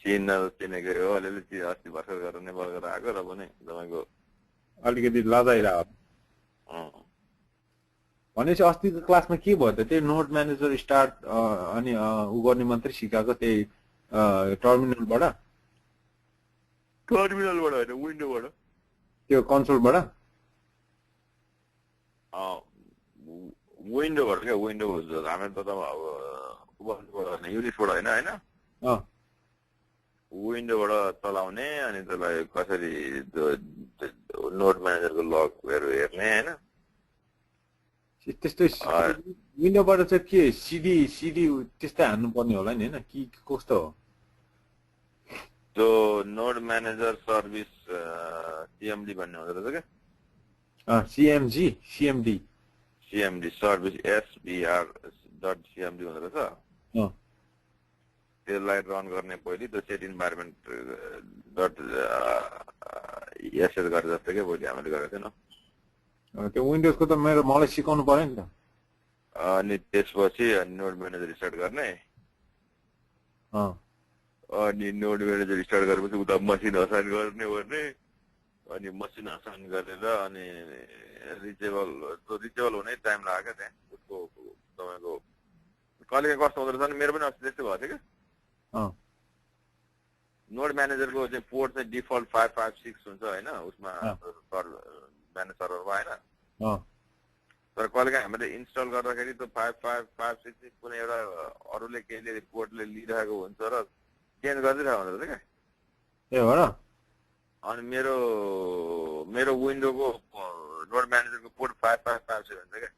चिनेको हो अलिअलि अस्ति भर्खर गरेर नेपाल गरेर आएको र पनि तपाईँको अलिकति लजाइरहेको भनेपछि अस्तिको क्लासमा के भयो त त्यही नोट म्यानेजर स्टार्ट अनि उ गर्ने मात्रै सिकाएको त्यही टर्मिनलबाट होइन विन्डोबाट त्यो कन्सोलबाट विन्डोबाट क्या विन्डो हामी त अब युनिक्सबाट होइन होइन विन्डोबाट चलाउने अनि त्यसलाई कसरी नोट म्यानेजरको लगहरू हेर्ने होइन त्यस्तै विन्डोबाट चाहिँ के सिडी त्यस्तै हान्नु पर्ने होला नि होइन कि कस्तो हो त्यो नोट म्यानेजर सर्भिस सिएमडी भन्ने हुँदो रहेछ क्या सिएमडी सर्भिस SBR.CMD हुँदो रहेछ त्यसलाई रन गर्ने पहिले त्यो सेट इन्भाइरोमेन्ट .sh गरे जस्तो क्या भोलि हामीले गरेको थिएन त्यो विन्डोजको त मलाई सिकाउनु पर्यो नि त अनि त्यसपछि नोट म्यानेजर स्टार्ट गर्ने अनि नोट म्यानेजर स्टार्ट गरेपछि उता मसिन असाइन गर्ने अनि मसिन असाइन गरेर अनि रिचेबल हुनै टाइम लाग्यो त्यहाँ उसको तपाईँको कहिले कस्तो हुँदो रहेछ मेरो पनि अस्ति त्यस्तै भएको थियो क्या नोट म्यानेजरको चाहिँ पोर्ट चाहिँ डिफल्ट 556 हुन्छ होइन उसमा म्यानेज सर्भरमा होइन तर कहिलेकाहीँ हामीले इन्स्टल गर्दाखेरि त्यो 5556 कुनै एउटा अरूले केहीले पोर्टले लिइरहेको हुन्छ र चेन्ज गरिदिइरहेको हुन्छ क्या ए हो र अनि मेरो विन्डोको नोट म्यानेजरको पोर्ट 5556 हुन्छ क्या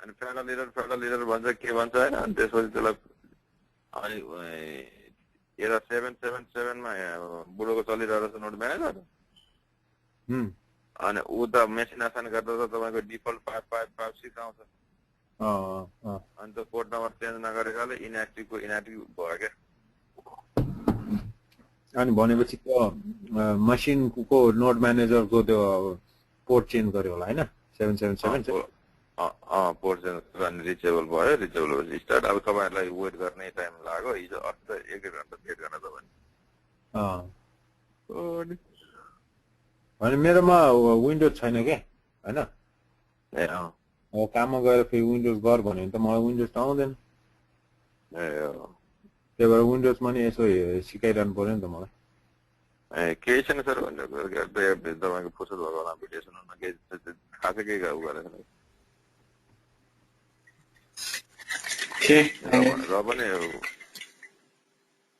अनि फेडरल लिडर भन्छ के भन्छ होइन अनि त्यसपछि त्यसलाई अनि एउटा 777 मा बुढोको चलिरहेको छ नोट म्यानेजर अनि ऊ त मेसिन असाइन गर्दा त तपाईँको डिफल्ट 5556 आउँछ अनि त्यो पोर्ट नम्बर चेन्ज नगरेकाले इनएक्टिभ भयो क्या अनि भनेपछि त्यो मसिनको नोट म्यानेजरको त्यो पोर्ट चेन्ज गर्यो होला हैन 777 पोर्ट चेन्ज अनि रिचेबल भयो रिचेबल स्टार्ट अब तपाईहरुलाई वेट गर्ने टाइम लाग्यो हिजो अस्ति 1 घण्टा वेट गर्न त भने मेरोमा विन्डोज छैन के हैन ए अब काममा गएर फेरि विन्डोज गर भन्यो भने त मलाई विन्डोज त आउँदैन त्यही भएर विन्डोजमा नि यसो सिकाइरहनु पर्यो नि त मलाई केही छैन सर तपाईँको फुर्सद भएको होला भिडियो सुनाउन केही खासै केही उ गरेको छैन Okay. र पनि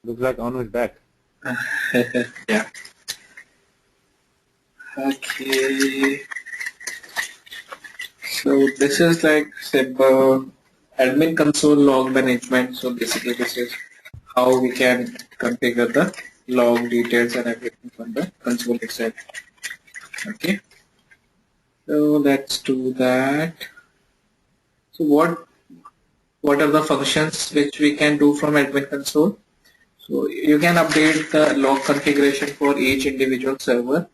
looks like Anu is back. Yeah. Okay. So this is like admin console log management. So basically this is how we can configure the log details and everything from the console itself. Okay. So let's do that. So what are the functions which we can do from admin console? So you can update the log configuration for each individual server,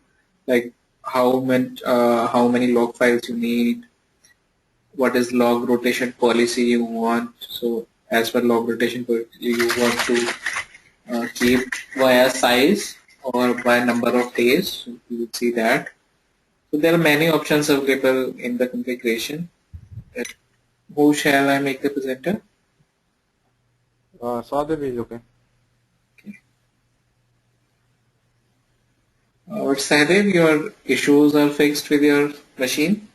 like how many log files you need, what is log rotation policy you want. So as per log rotation policy, you want to keep via size or by number of days. So you will see that. So there are many options available in the configuration. Who shall I make the presenter? Sadev is okay. Sadev, your issues are fixed with your machine?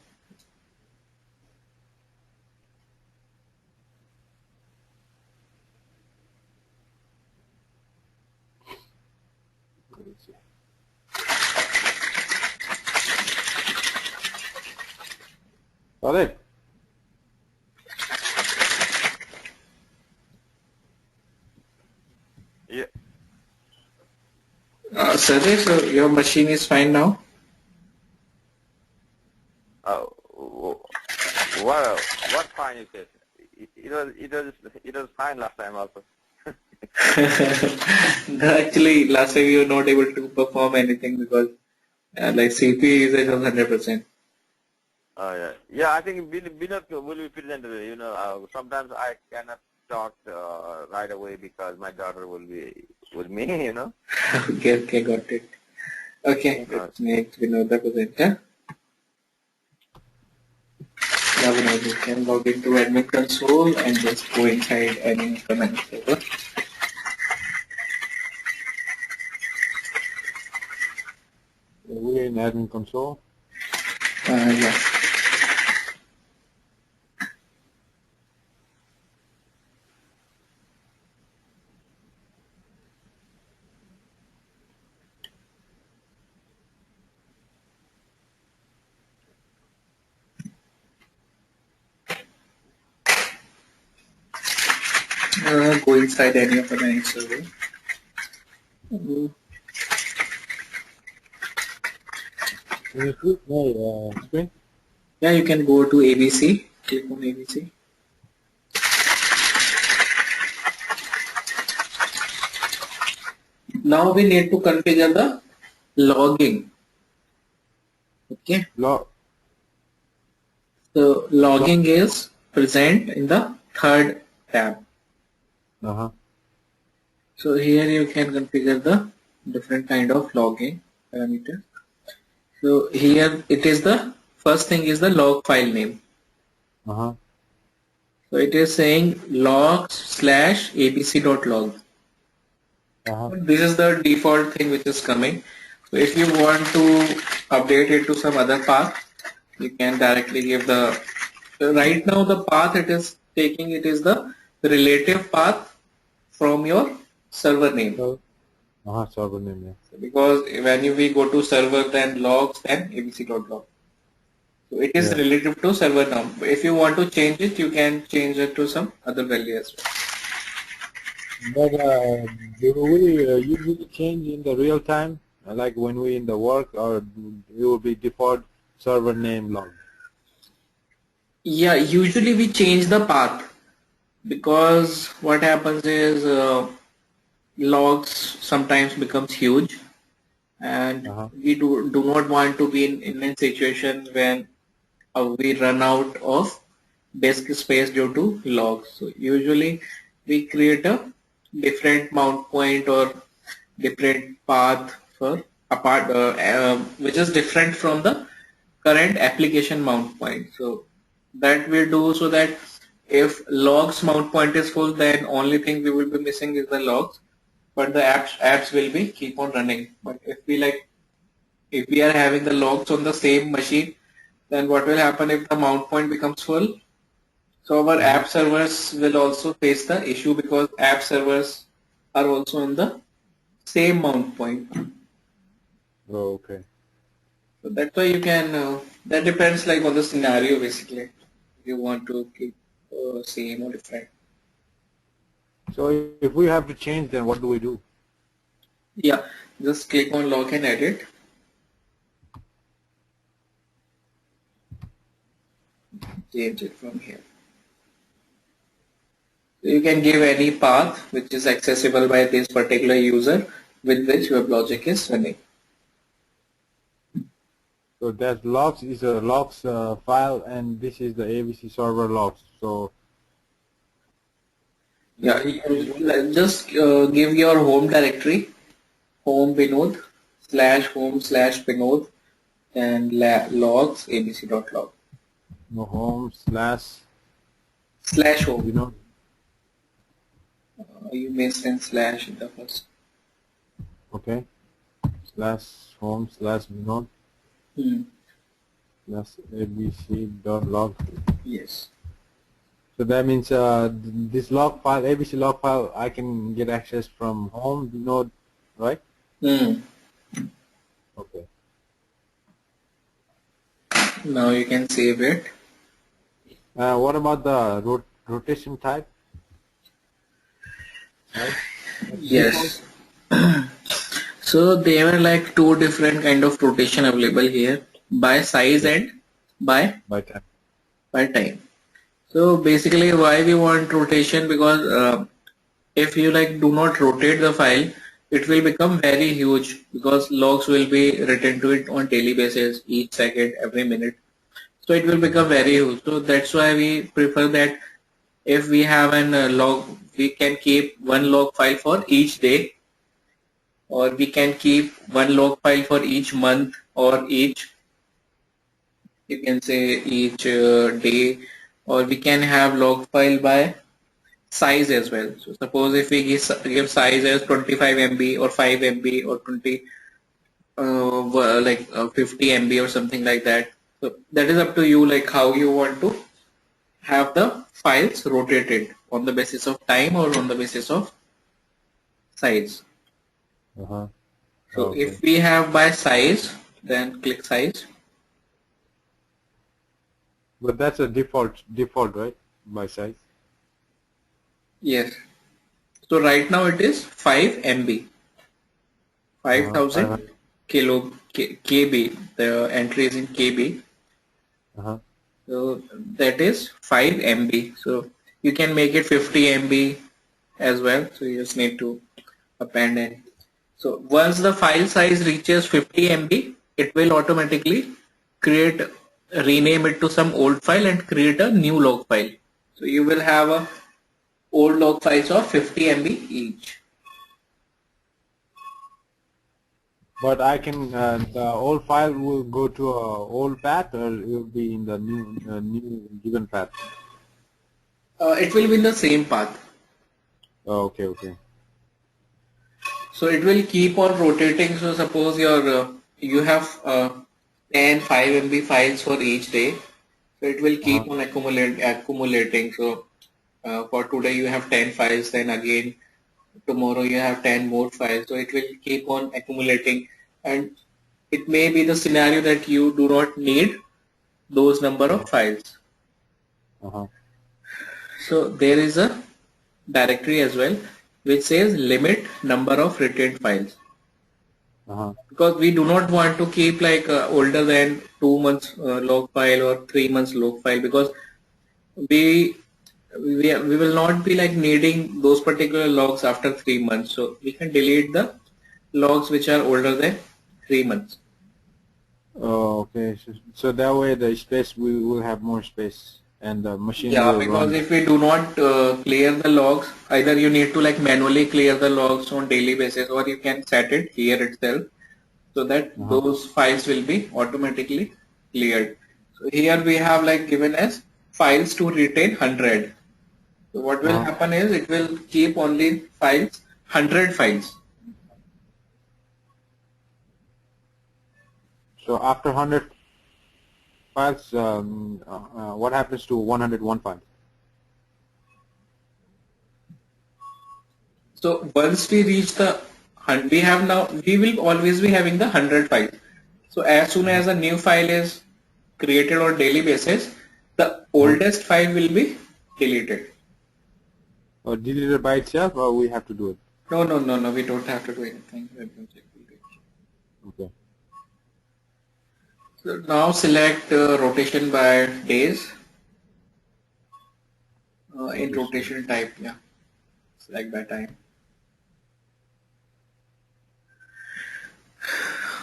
Sadev? Yeah. Sadev, so your machine is fine now? What fine you said? It was fine last time also. No, actually, last time you were not able to perform anything because like CPU usage was 100%. Yeah. I think Binod will be presented. Sometimes I cannot talk right away because my daughter will be with me. Okay, got it. Okay, let's make Vinod the presenter. Now Vinod, you can log into admin console and just go inside any command server. We're in admin console. Yeah. Go inside any of the managed server. Can you see my screen? Yeah, you can go to ABC. Click on ABC. Now we need to configure the logging. Okay. So logging is present in the third tab. So here you can configure the different kind of logging parameters. So here it is the first thing is the log file name. So it is saying logs/abc.log. This is the default thing which is coming. So if you want to update it to some other path, you can directly give the, right now the path it is taking, it is the relative path from your server name. Server name, yeah. So because when we go to server, then logs, then abc.log. So it is relative to server now. If you want to change it, you can change it to some other value as well. But do we usually change in the real time, like when we in the work, or it will be default server name log? Yeah, usually we change the path because what happens is logs sometimes becomes huge, and we do not want to be in a situation when we run out of disk space due to logs. So usually we create a different mount point or different path for a part which is different from the current application mount point. So that we do so that if logs mount point is full, then only thing we will be missing is the logs, but the apps will be keep on running. But if we are having the logs on the same machine, then what will happen if the mount point becomes full? So our app servers will also face the issue because app servers are also on the same mount point. Oh, okay. So that's why you can, that depends like on the scenario basically. You want to keep same or different. So if we have to change, then what do we do? Yeah, just click on log and edit. Change it from here. So you can give any path which is accessible by this particular user with which WebLogic is running. So that logs is a logs file, and this is the ABC server logs. So Yeah, just give your home directory, home Binod /home/Binod and logs abc.log no home /home. you know You may send slash in the first. okay /home /binode /abc.log. Yes. So that means this log file, ABC log file, I can get access from home binode, right? Okay. Now you can save it. What about the rotation type? Right? Yes. So there were like two different kind of rotation available here, by size and by By time. time. So basically why we want rotation, because if you like do not rotate the file, it will become very huge because logs will be written to it on daily basis, each second, every minute. So it will become very huge. So that's why we prefer that if we have an log, we can keep one log file for each day, or we can keep one log file for each month, or each, you can say each day, or we can have log file by size as well. So suppose if we give size as 25 MB or 5 MB or 20 50 MB or something like that. So that is up to you, like how you want to have the files rotated on the basis of time or on the basis of size. Uh-huh. So Okay. if we have by size, then click size. But that's a default, right? By size. Yes. So right now it is 5 MB, 5000 500. KB. The entry is in KB. Uh-huh. So that is 5 MB. So you can make it 50 MB as well. So you just need to append it. So once the file size reaches 50 MB, it will automatically rename it to some old file and create a new log file. So you will have a old log files of 50 MB each. But I can the old file will go to a old path, or it will be in the new given path. It will be in the same path. Oh, okay, okay. So it will keep on rotating. So suppose you have 10 5 MB files for each day. So it will keep on accumulating. So for today you have 10 files, then again tomorrow you have 10 more files. So it will keep on accumulating, and it may be the scenario that you do not need those number of files. So there is a directory as well which says limit number of retained files. Because we do not want to keep like older than 2 months log file or 3 months log file, because we will not be like needing those particular logs after 3 months. So we can delete the logs which are older than 3 months. Oh, okay. So that way the space, we will have more space, and the machine will Yeah, because run. if we do not clear the logs, either you need to like manually clear the logs on daily basis, or you can set it here itself so that those files will be automatically cleared. So here we have like given as files to retain 100. So what will happen is it will keep only files, 100 files. So after 100 files, what happens to 101 files? So once we reach the, we will always be having the 100 files. So as soon as a new file is created on daily basis, the oldest file will be deleted. Or deleted by itself, or we have to do it? No, no, no, no, we don't have to do anything. Weblogic will do it. Okay. So now select rotation by days. In rotation type, yeah. Select by time.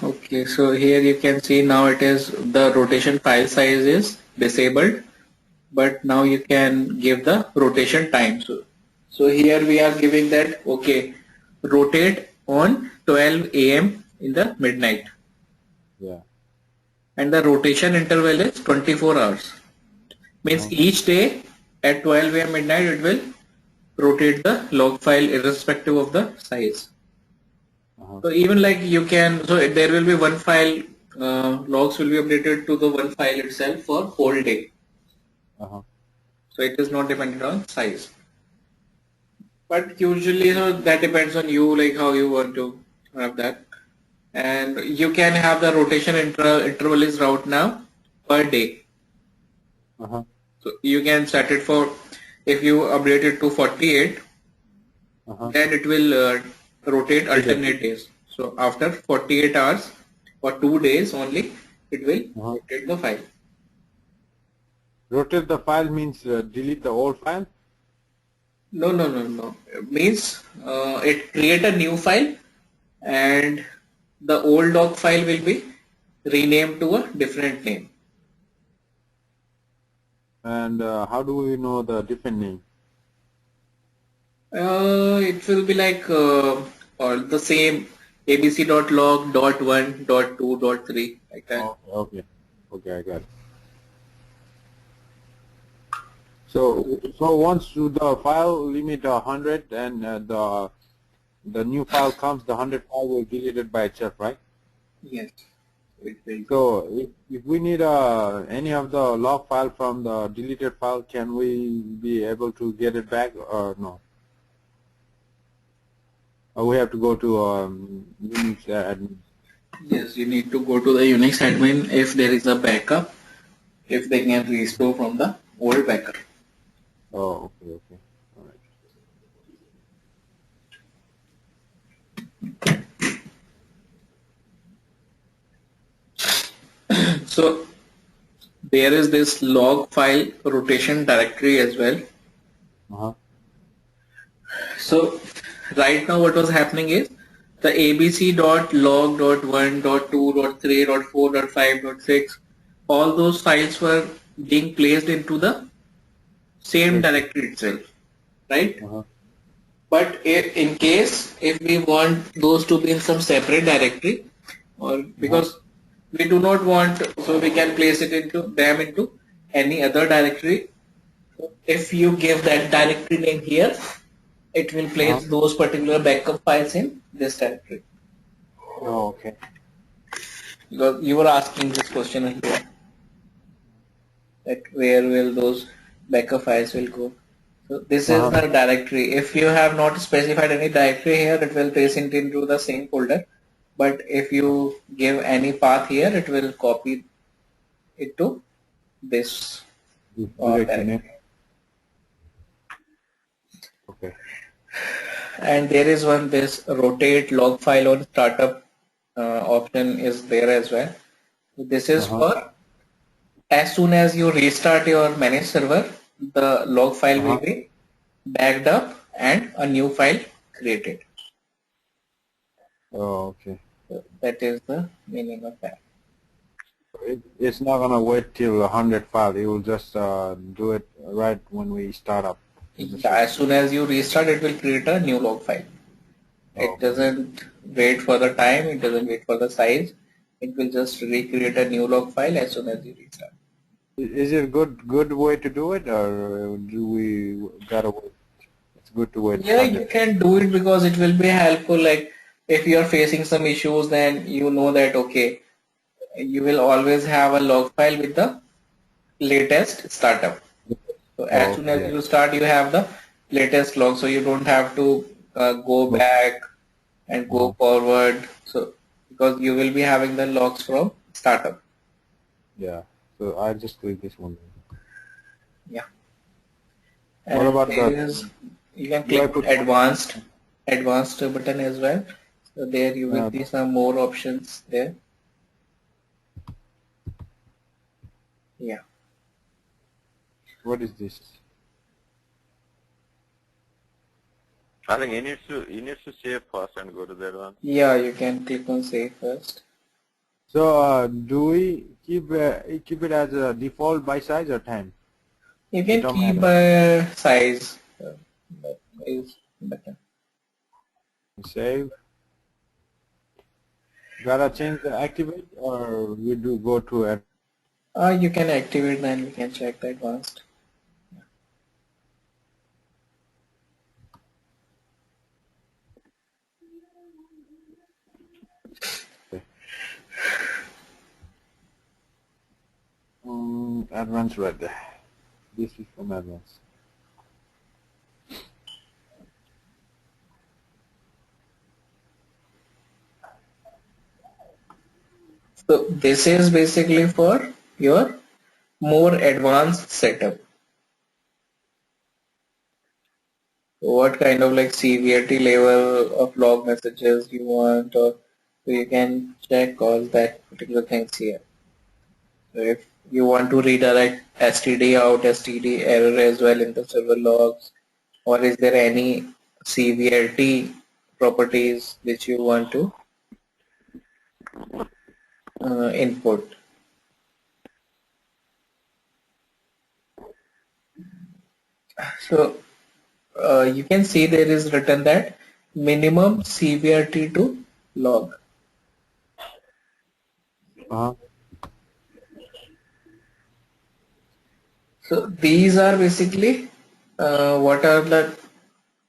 Okay, so here you can see now it is the rotation file size is disabled, but now you can give the rotation time. So here we are giving that, okay, rotate on 12 a.m. in the midnight. Yeah. And the rotation interval is 24 hours. Means each day at 12 a.m. midnight it will rotate the log file irrespective of the size. So even like you can, so there will be one file, logs will be updated to the one file itself for whole day. So it is not dependent on size. But usually, so that depends on you, like how you want to have that. And you can have the rotation interval is right now per day. So you can set it for, if you update it to 48, then it will rotate alternate days. So after 48 hours or 2 days only, it will rotate the file. Rotate the file means delete the old file? No, no, no, no. It means it create a new file and the old doc file will be renamed to a different name. And how do we know the different name? It will be like or the same abc.log.1.2.3 like that. Okay, I got it. So once the file limit 100 and the new file comes, the 100 file will be deleted by itself, right? Yes. It will. So if we need any of the log file from the deleted file, can we be able to get it back or no? Or we have to go to Unix admin? Yes, you need to go to the Unix admin if there is a backup, if they can restore from the old backup. Oh, okay, all right. So there is this log file rotation directory as well. So right now what was happening is the abc.log.1.2.3.4.5.6, all those files were being placed into the same directory itself, right? But in case if we want those to be in some separate directory, or because we do not want, so we can place it into any other directory. If you give that directory name here, it will place those particular backup files in this directory. Oh, okay. Because you were asking this question earlier, that where will those backup files will go. So this is the directory. If you have not specified any directory here, it will place it into the same folder. But if you give any path here, it will copy it to this directory. Okay. And there is this rotate log file on startup option is there as well. So this is for as soon as you restart your managed server, the log file will be backed up and a new file created. Oh, okay. So that is the meaning of that. It's not gonna wait till 100 file. It will just do it right when we start up. As soon as you restart, it will create a new log file. It doesn't wait for the time. It doesn't wait for the size. it will just recreate a new log file as soon as you restart. Is it a good way to do it, or do we gotta wait? It's good to wait Yeah, until. you can do it because it will be helpful. Like if you are facing some issues, then you know that okay, you will always have a log file with the latest startup. So as Oh, soon as okay. you start, you have the latest log, so you don't have to go Yeah. back and go forward. So because you will be having the logs from startup. Yeah. So I just click this one. Yeah, What and about there the? is you can Do I click put? advanced button as well. So there you will Uh, see some more options there. Yeah. what is this? I think you need to save first and go to that one. Yeah, you can click on save first. So do we keep it as a default by size or time? You It can don't keep matter. a size. That is better. Save. Gotta change the activate, or we do go to it. You can activate, then we can check the advanced. Advanced right there. This is from advanced. So this is basically for your more advanced setup. What kind of like severity level of log messages you want, or so you can check all that particular things here. So if you want to redirect STD out, STD error as well in the server logs, or is there any severity properties which you want to input? So you can see there is written that minimum severity to log. Uh-huh. So these are basically what are the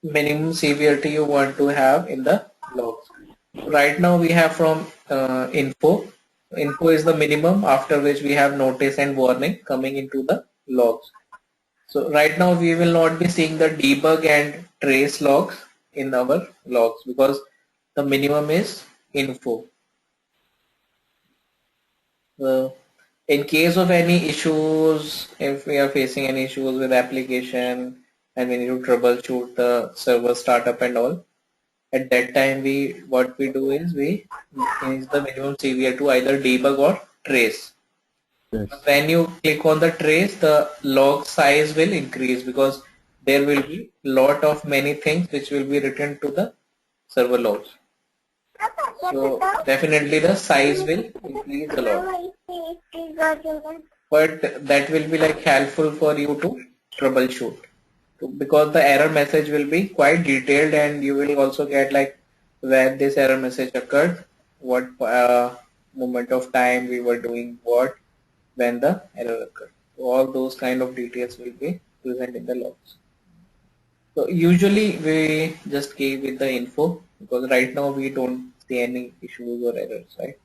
minimum severity you want to have in the logs. Right now we have from info. Info is the minimum, after which we have notice and warning coming into the logs. So right now we will not be seeing the debug and trace logs in our logs because the minimum is info. In case of any issues, if we are facing any issues with application and we need to troubleshoot the server startup and all, at that time what we do is we change the minimum CVR to either debug or trace. Yes. When you click on the trace, the log size will increase because there will be lot of many things which will be written to the server logs. So definitely the size will increase a lot. But that will be like helpful for you to troubleshoot because the error message will be quite detailed and you will also get like where this error message occurred, what moment of time we were doing what when the error occurred. So all those kind of details will be present in the logs. So usually we just keep with the info because right now we don't see any issues or errors, right?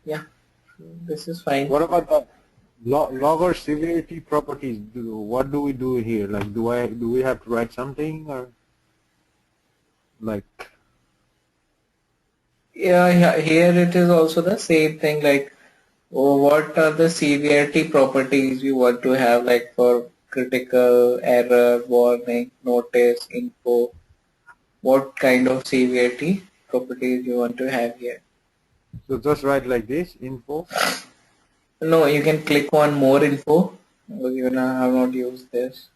Yeah, this is fine. What about the logger severity properties? What do we do here? Like, do we have to write something, or like? Yeah, here it is also the same thing like what are the severity properties you want to have like for critical, error, warning, notice, info, what kind of severity properties you want to have here. So just write like this, info. No, you can click on more info because you know, I have not used this.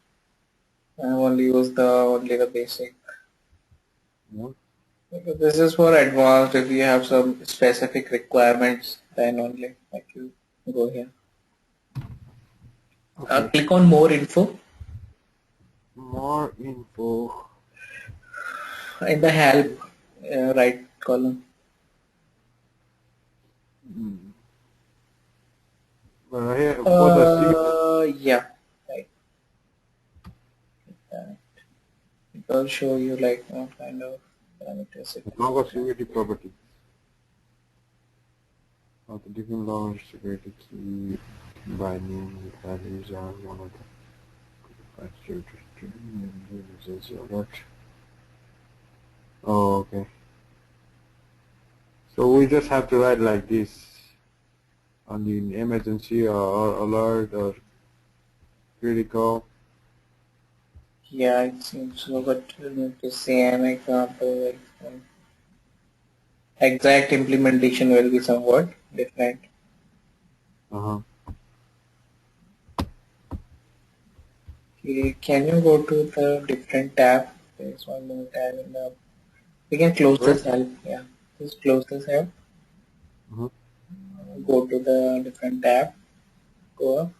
I have only used the basic. No? This is for advanced. If you have some specific requirements, then only like you go here. Okay. Click on more info More info. in the help. right column. Here for the Yeah, right. It will show you like what kind of parameters it is. logo security property. Of the different logo security key by name values are one of the Oh, okay. So we just have to write like this on the emergency or alert or critical. Yeah, it seems so, but to say an example, like exact implementation will be somewhat different. Uh-huh. Okay, can you go to the different tab? There's one more tab in the. We can close Where? this help. Yeah, just close this help. Uh-huh. Go to the different tab. Go up.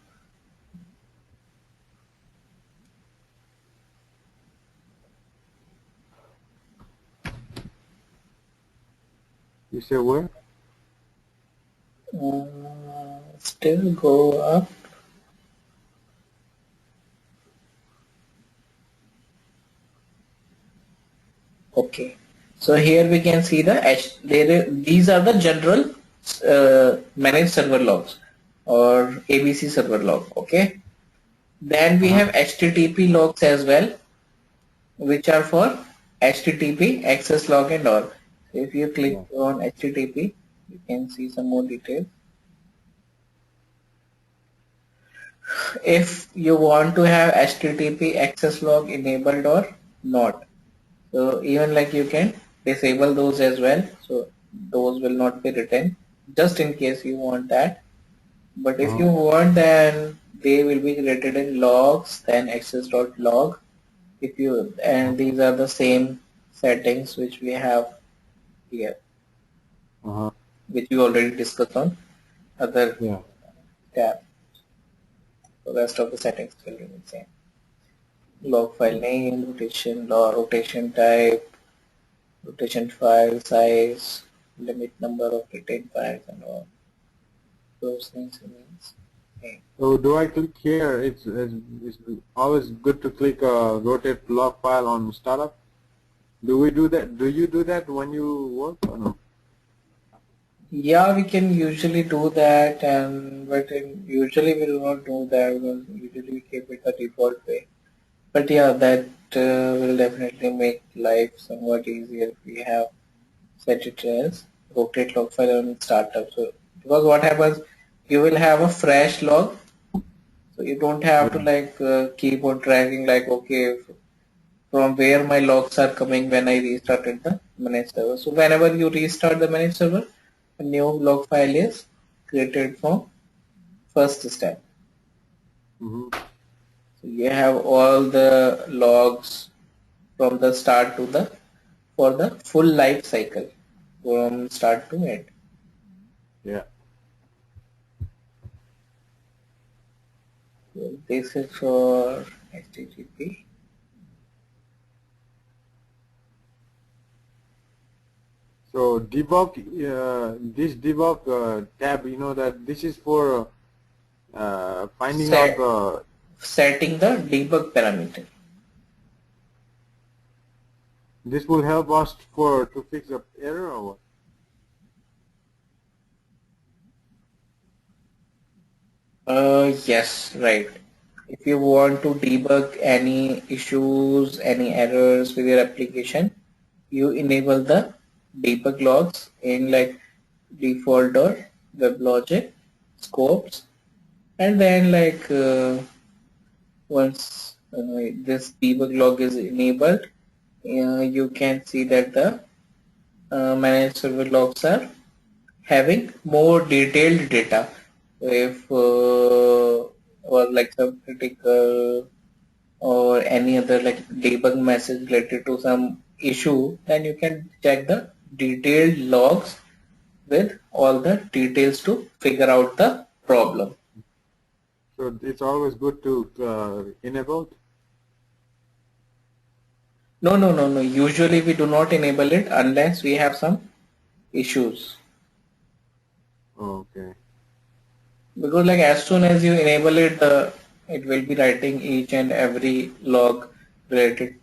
You say where? Still go up. Okay. So here we can see the these are the general managed server logs or ABC server log. Okay. Then we Uh-huh. have HTTP logs as well, which are for HTTP access log and all. So if you click Yeah. on HTTP, you can see some more details. If you want to have HTTP access log enabled or not, so even like you can disable those as well, so those will not be written just in case you want that. But if Uh-huh. you want, then they will be written in logs, then access.log. If you, and these are the same settings which we have here, Uh-huh. which we already discussed on other Yeah. tab. The rest of the settings will remain same. Log file name, rotation, log, rotation type, rotation file size, limit number of retained files, and all those things remains same. So do I click here? It's always good to click rotate log file on startup. Do we do that? Do you do that when you work or no? Yeah, we can usually do that, and usually we do not do that because usually we keep it the default way. But yeah, that will definitely make life somewhat easier if we have set it as rotate log file on startup. So because what happens, you will have a fresh log, so you don't have to Yeah. like keep on tracking like okay from where my logs are coming when I restarted the managed server. So whenever you restart the managed server, a new log file is created from first step. Mm-hmm. So you have all the logs from the start to the for the full life cycle from start to end. Yeah. So this is for HTTP. So debug, this debug tab, you know that this is for finding out Set, the. setting the debug parameter. This will help us for to fix the error or what? Yes, right. If you want to debug any issues, any errors with your application, you enable the debug logs in like default or Weblogic scopes, and then like once this debug log is enabled, you can see that the managed server logs are having more detailed data. So if or like some critical or any other like debug message related to some issue, then you can check the detailed logs with all the details to figure out the problem. So it's always good to enable. No, no, no, no. Usually we do not enable it unless we have some issues. Okay. Because like as soon as you enable it, it will be writing each and every log related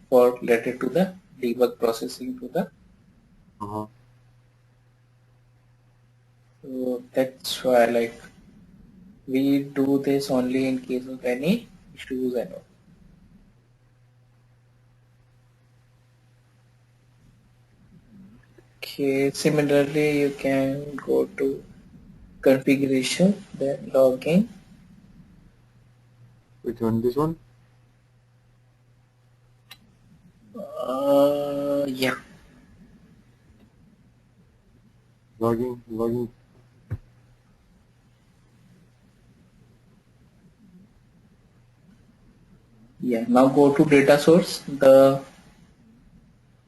to the debug processing to the. Uh-huh. So that's why like we do this only in case of any issues and all. Okay, similarly you can go to configuration, then login. Which one? This one? Yeah. Logging. Yeah. Now go to data source.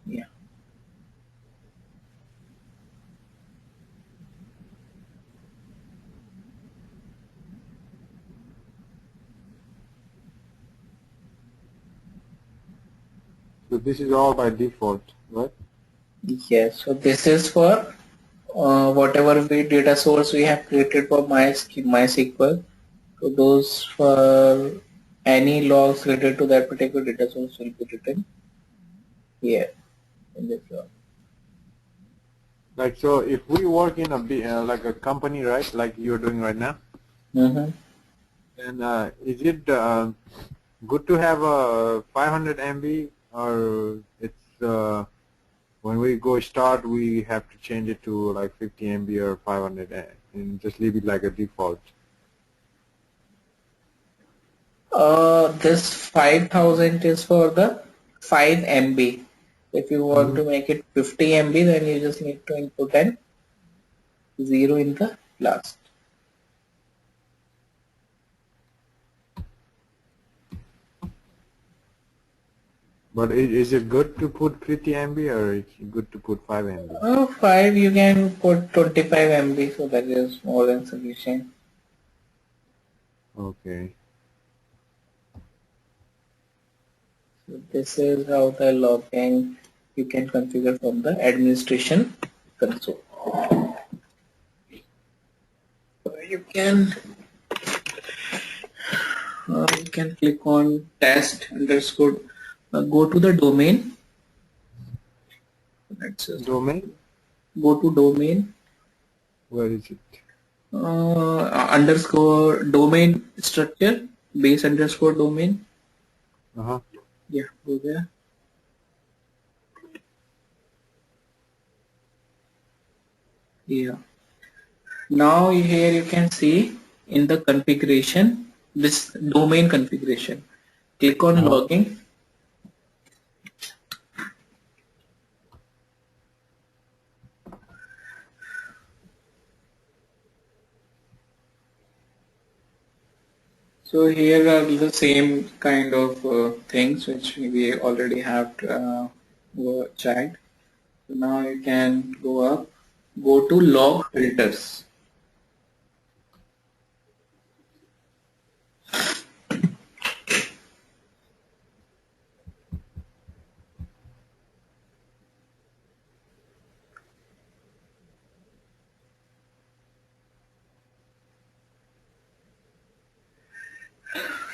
Yeah. So this is all by default, right? Yes. So this is for whatever data source we have created for MySQL. So those for any logs related to that particular data source will be written here in this log. Like, so if we work in a like a company, right, like you're doing right now, Mm-hmm. then is it good to have a 500 MB, or it's when we go start we have to change it to like 50 MB or 500 and just leave it like a default? This 5000 is for the 5 MB. If you want Hmm. to make it 50 MB, then you just need to input an 0 in the last. But is it good to put 50 MB or it's good to put 5 MB? 5 you can put 25 MB, so that is more than sufficient. Okay. So this is how the logging you can configure from the administration console. So you can click on test underscore, go to the domain. Let's just Domain? go to domain, Where is it? underscore domain structure, base underscore domain. Uh-huh. Yeah, go there. Yeah. Now here you can see in the configuration, this domain configuration. Click on Uh-huh. logging. So here are the same kind of things which we already have checked. So now you can go up, go to log filters.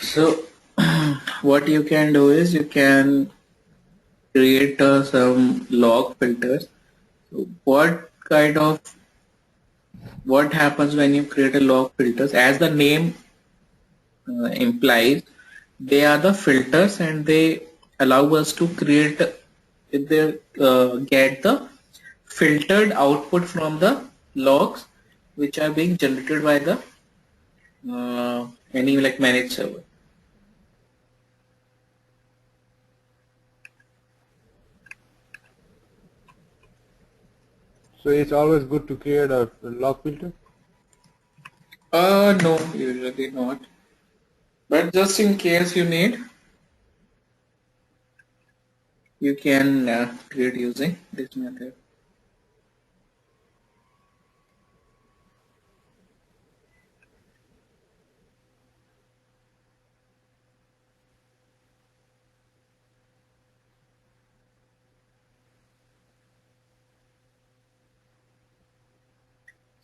So what you can do is you can create some log filters. So what happens when you create a log filters? As the name implies, they are the filters and they allow us to get the filtered output from the logs which are being generated by the any like managed server. So it's always good to create a log filter? No, usually not. But just in case you need, you can create using this method.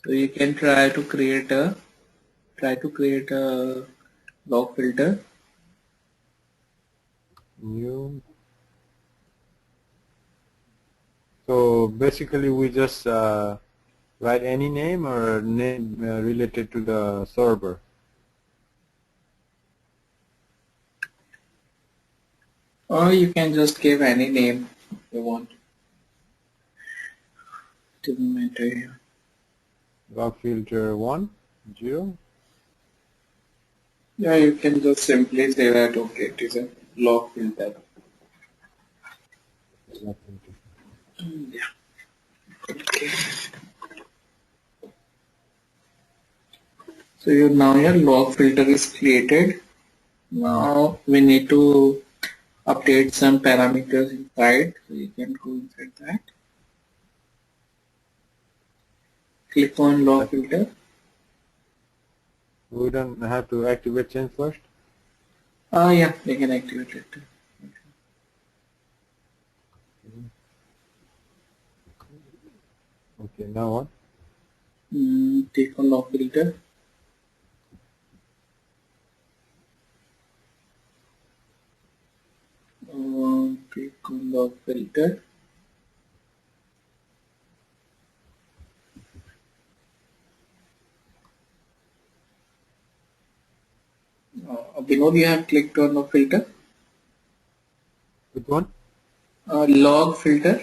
So you can try to create a log filter. New. So basically, we just write any name or name related to the server. Or you can just give any name you want. Doesn't matter here. Log filter 1, 0. Yeah, you can just simply say that okay, it is a log filter. Log filter. Yeah. Okay. So now your log filter is created. Now we need to update some parameters inside. So you can go inside that. Click on log filter. We don't have to activate change first. Yeah, you can activate it. Okay, now what? Click on log filter. Click on log filter. Vinod, you have clicked on log filter. Which one? Log filter.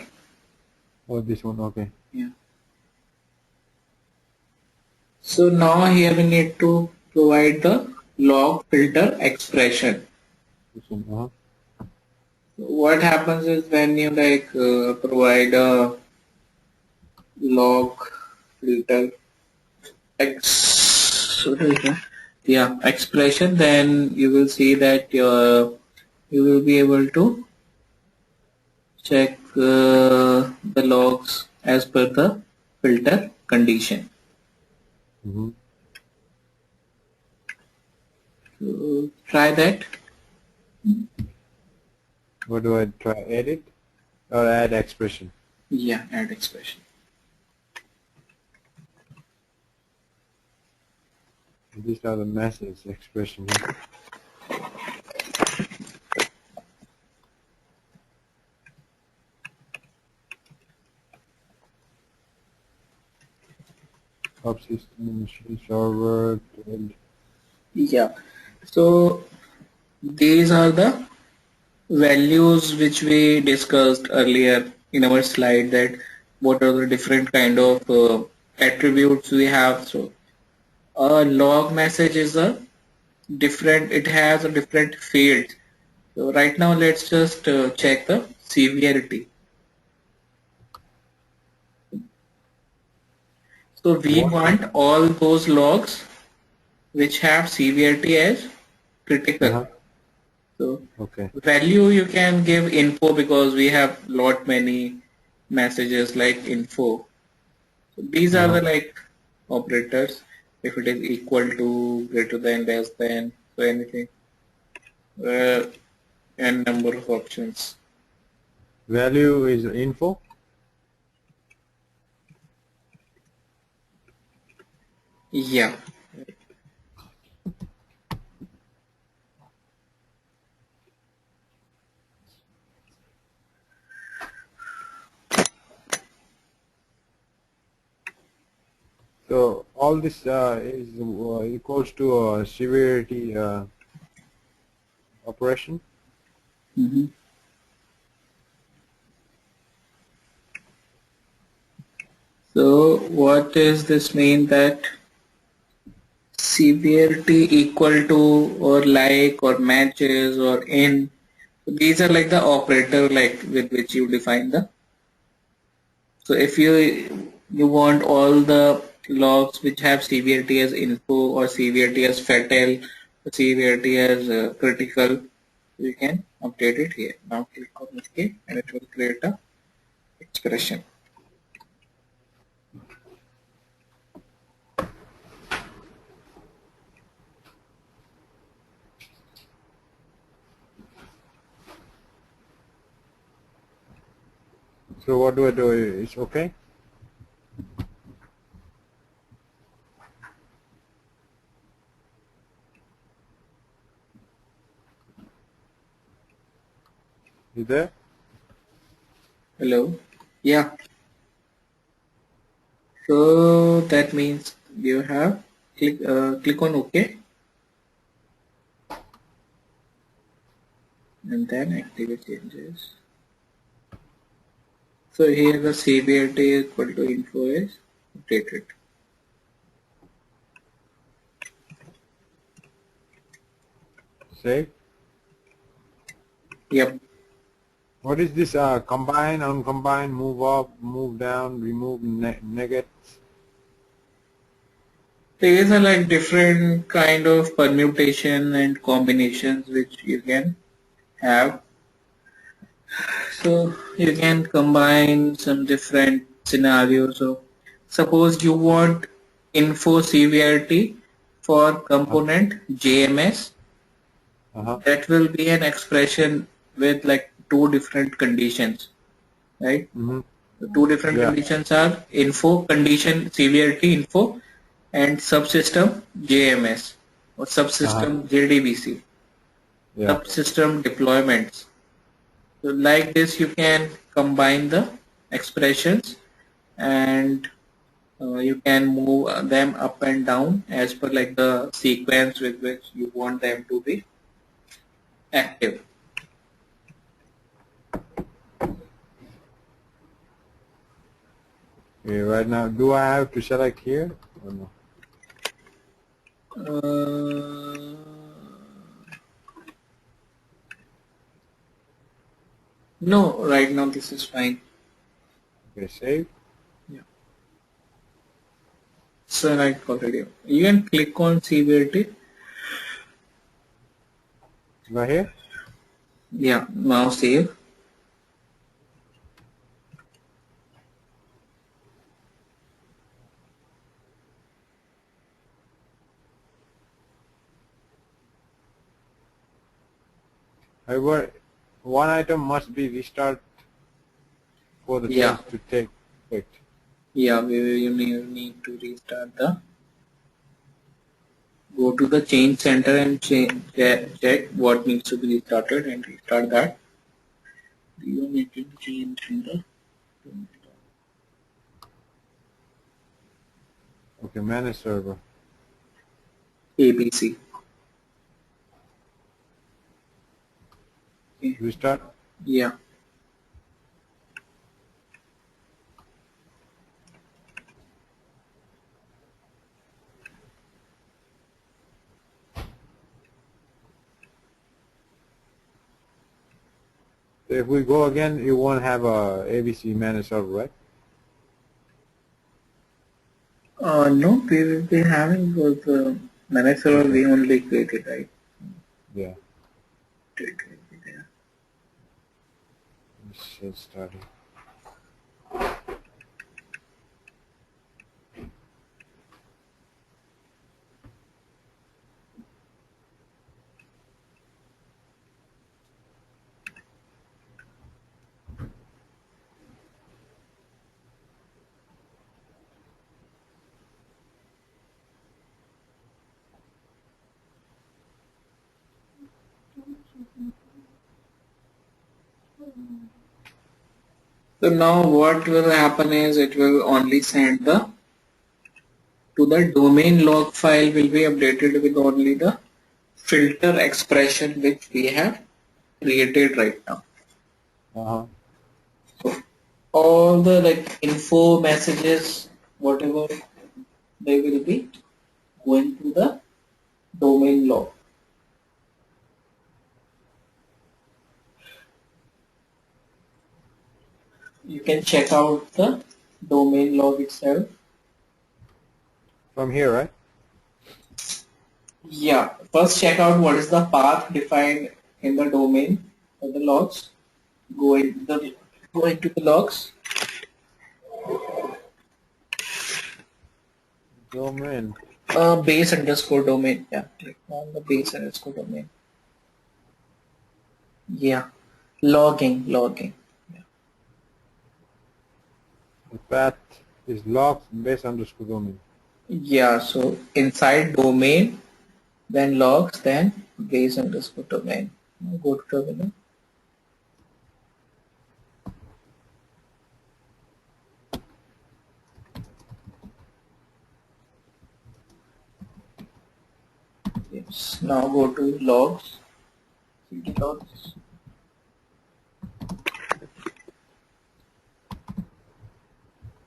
Oh, this one. Okay. Yeah. So now here we need to provide the log filter expression. This one. What happens is when you provide a log filter expression, then you will see that you will be able to check the logs as per the filter condition. Mm-hmm. So try that. What do I try? Edit or add expression? Yeah, add expression. These are the message expression. Subsystem, machine, server. Yeah. So these are the values which we discussed earlier in our slide, that what are the different kind of attributes we have. So a log message is a different, it has a different field. So right now let's just check the severity. So we What? want all those logs which have severity as critical. So Okay. value you can give info, because we have lot many messages like info. So these are the operators. If it is equal to, greater than, less than, so anything, and number of options. Value is info. Yeah. So all this is equals to a severity operation. Mm-hmm. So what does this mean? That severity equal to or like or matches or in. So these are like the operator like with which you define the. So if you want all the logs which have severity as info or severity as fatal, or severity as critical, you can update it here. Now click on escape and it will create a expression. So what do I do? It's okay. You there? Hello. Yeah. So that means you have click on OK and then activate changes. So here the severity equal to info is updated. Save. Yep. What is this? Combine, uncombine, move up, move down, remove negates. These are like different kind of permutation and combinations which you can have. So you can combine some different scenarios. So suppose you want info severity for component JMS. That will be an expression with like two different conditions, right? Mm-hmm. The two different Yeah. conditions are info condition severity info and subsystem JMS or subsystem JDBC, Yeah. subsystem deployments. So like this you can combine the expressions and you can move them up and down as per like the sequence with which you want them to be active. Okay, right now, do I have to select here or no? No, right now this is fine. Okay, save. Yeah. So right already. You can click on severity. Right here? Yeah, now save. However, one item must be restart for the Yeah. change to take effect. Yeah, you need to restart the. Go to the change center and check what needs to be restarted and restart that. You need to change the Okay, manage server. ABC. Okay. Restart. Yeah. If we go again, you won't have a ABC manage server, right? No, we will be having the manager we only created, right? Yeah. It will be there. Let's get started. So now what will happen is it will only send the to the domain log file will be updated with only the filter expression which we have created right now. So all the like info messages, whatever, they will be going to the domain log. You can check out the domain log itself. From here, right? Yeah, first check out what is the path defined in the domain of the logs. Go into the logs. Domain. Base underscore domain. Yeah, click on the base underscore domain. Yeah, logging. Yeah. The path is logs base underscore domain. Yeah, so inside domain, then logs, then base underscore domain. Go to terminal. Yes. Now go to logs. CD logs.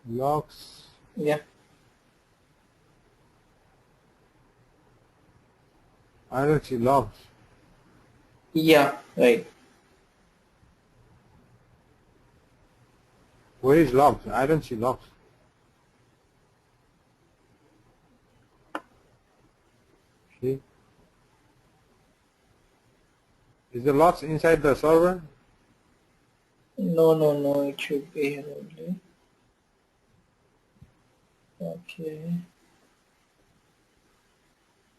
Logs. Yeah. I don't see logs. Yeah. Right. Where is logs? I don't see logs. See? Is the logs inside the server? No, no, no. It should be here only. Okay.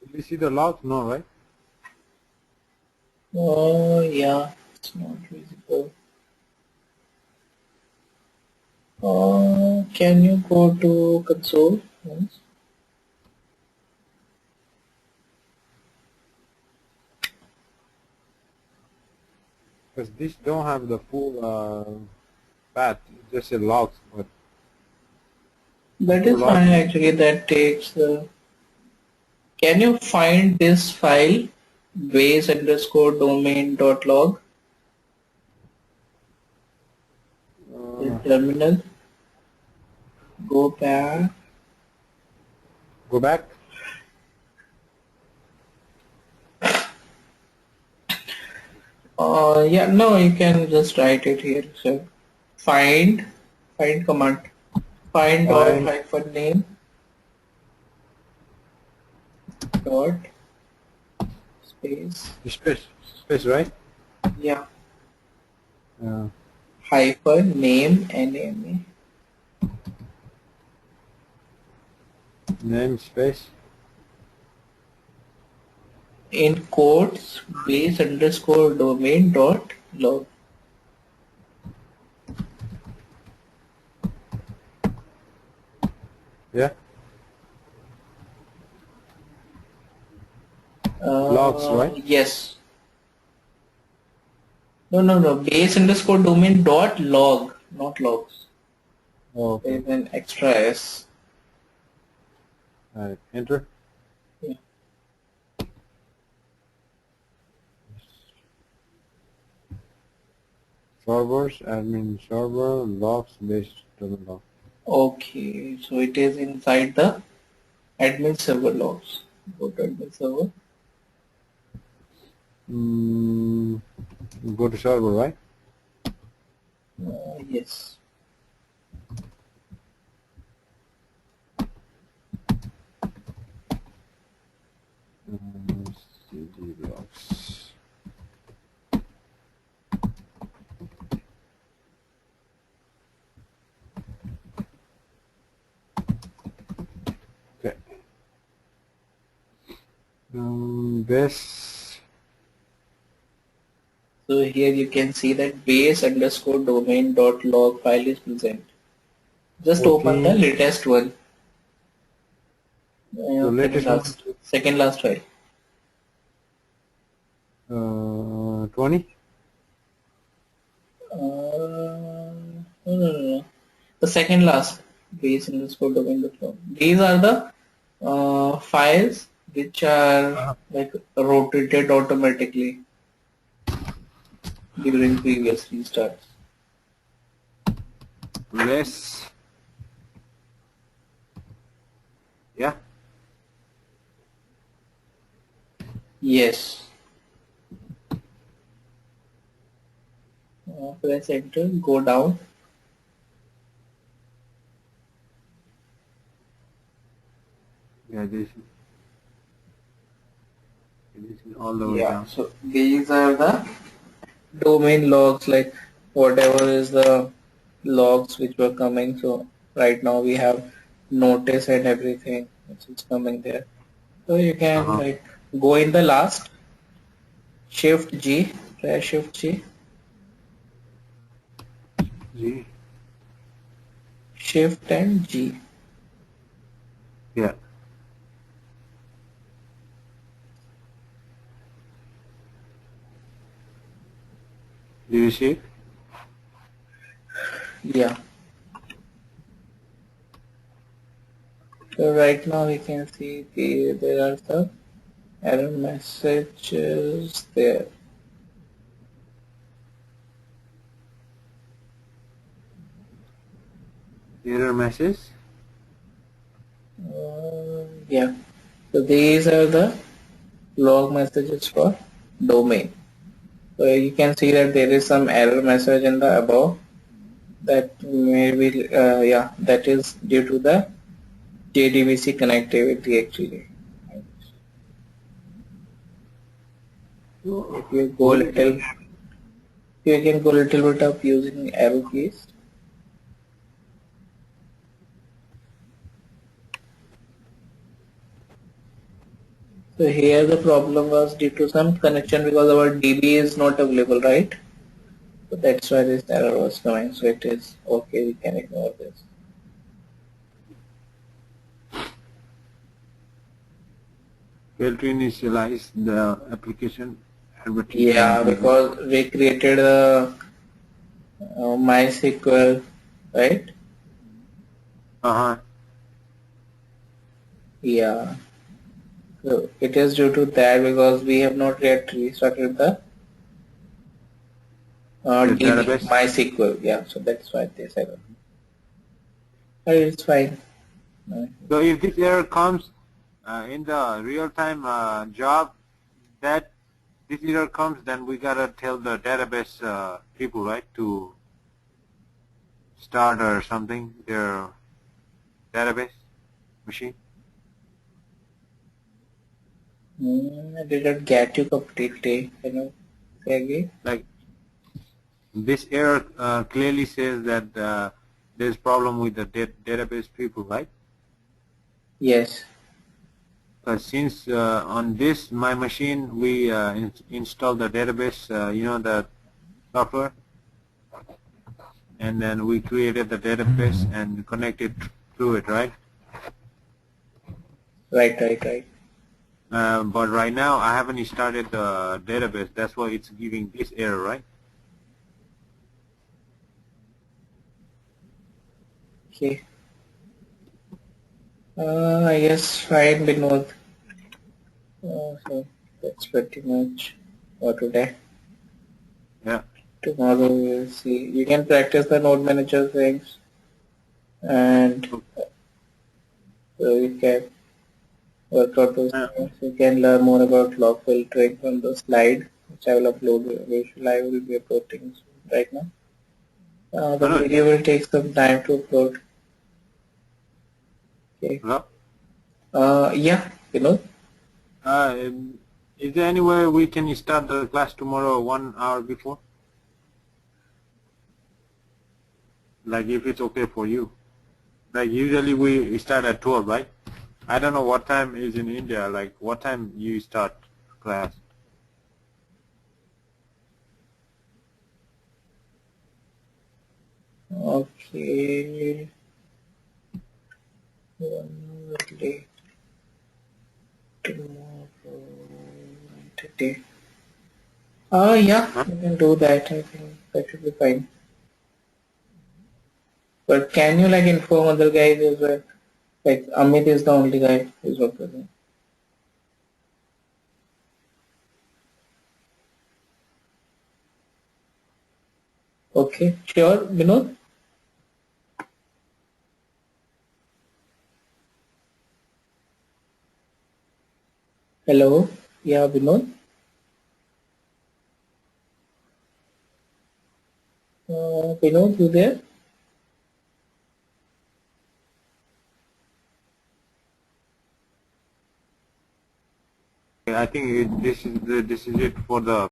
Did you see the logs? No, right? Oh, yeah. It's not visible. Can you go to console once? Because these don't have the full path. It's just a logs. But That full is logs. fine actually. That takes the. Can you find this file base underscore domain dot log in Uh, terminal? Go back. go back. Yeah, no, you can just write it here. So find command. Find dot Find hyphen name dot space. space. Space, right? Yeah. Uh, Hyphen name name name space. in quotes base underscore domain dot log. Yeah. Logs, right? Yes. No, no, no. Base underscore domain dot log, not logs. Oh, okay. There's an extra S. Alright. Enter. Yeah. Servers, admin server, logs, base domain log. Okay, so it is inside the admin server logs. Go to admin server. Mm, go to server, right? Yes. CD logs. Okay. Base. So here you can see that base underscore domain dot log file is present. Just open the 14. latest one. The Second latest one. last. Second last file. 20. No, no, no, no. The second last base underscore domain dot log. These are the files which are like rotated automatically during previous restarts. Less. Yeah. Yes. Press enter, go down. Yeah, this is all the way Yeah, down. so these are the domain logs, like whatever is the logs which were coming. So right now we have notice and everything which is coming there. So you can Uh-huh. like go in the last, shift G, press shift G, G. shift and G. Yeah. Do you see it? Yeah. So right now we can see there are some Error message is there. Error message. Yeah. So these are the log messages for domain. So you can see that there is some error message in the above. That may be yeah, that is due to the JDBC connectivity actually. If you go What is little, you can go little bit up using arrow keys. So here the problem was due to some connection because our DB is not available, right? So that's why this error was coming. So it is okay, we can ignore this. fail to initialize the application Yeah, advertisement is it? because we created a MySQL, right? Uh-huh. Yeah. So it is due to that because we have not yet restarted the This DB, database. MySQL. Yeah, so that's why this error. But it's fine. So if this error comes in the real-time job, that this error comes, then we gotta tell the database people, right, to start or something their database machine. I didn't get you completely. Can you say again? Like this error clearly says that there's problem with the database people, right? Yes. Since on this my machine we install the database, the software, and then we created the database and connected through it, right? Right. But right now I haven't started the database. That's why it's giving this error, right? Okay. I guess fine, Vinod. So that's pretty much for today. Yeah. Tomorrow we'll see. You can practice the node manager things, and you can work out those Uh, things. You can learn more about log filtering from the slide, which I will upload, which I will be uploading right now. The Manoj, video will take some time to upload. Okay. hello? Yeah, Vinod. Uh, um, is there any way we can start the class tomorrow 1 hour before? Like if it's okay for you. Like usually we start at 12, right? I don't know what time is in India, like what time you start class. Okay. 1 hour late tomorrow. Today. Yeah, Huh? you can do that. I think that should be fine. But can you like inform other guys as well? Like Amit is the only guy who's not present. Okay, sure, Vinod. Hello, yeah, Vinod. Vinod, you there? I think this is it for the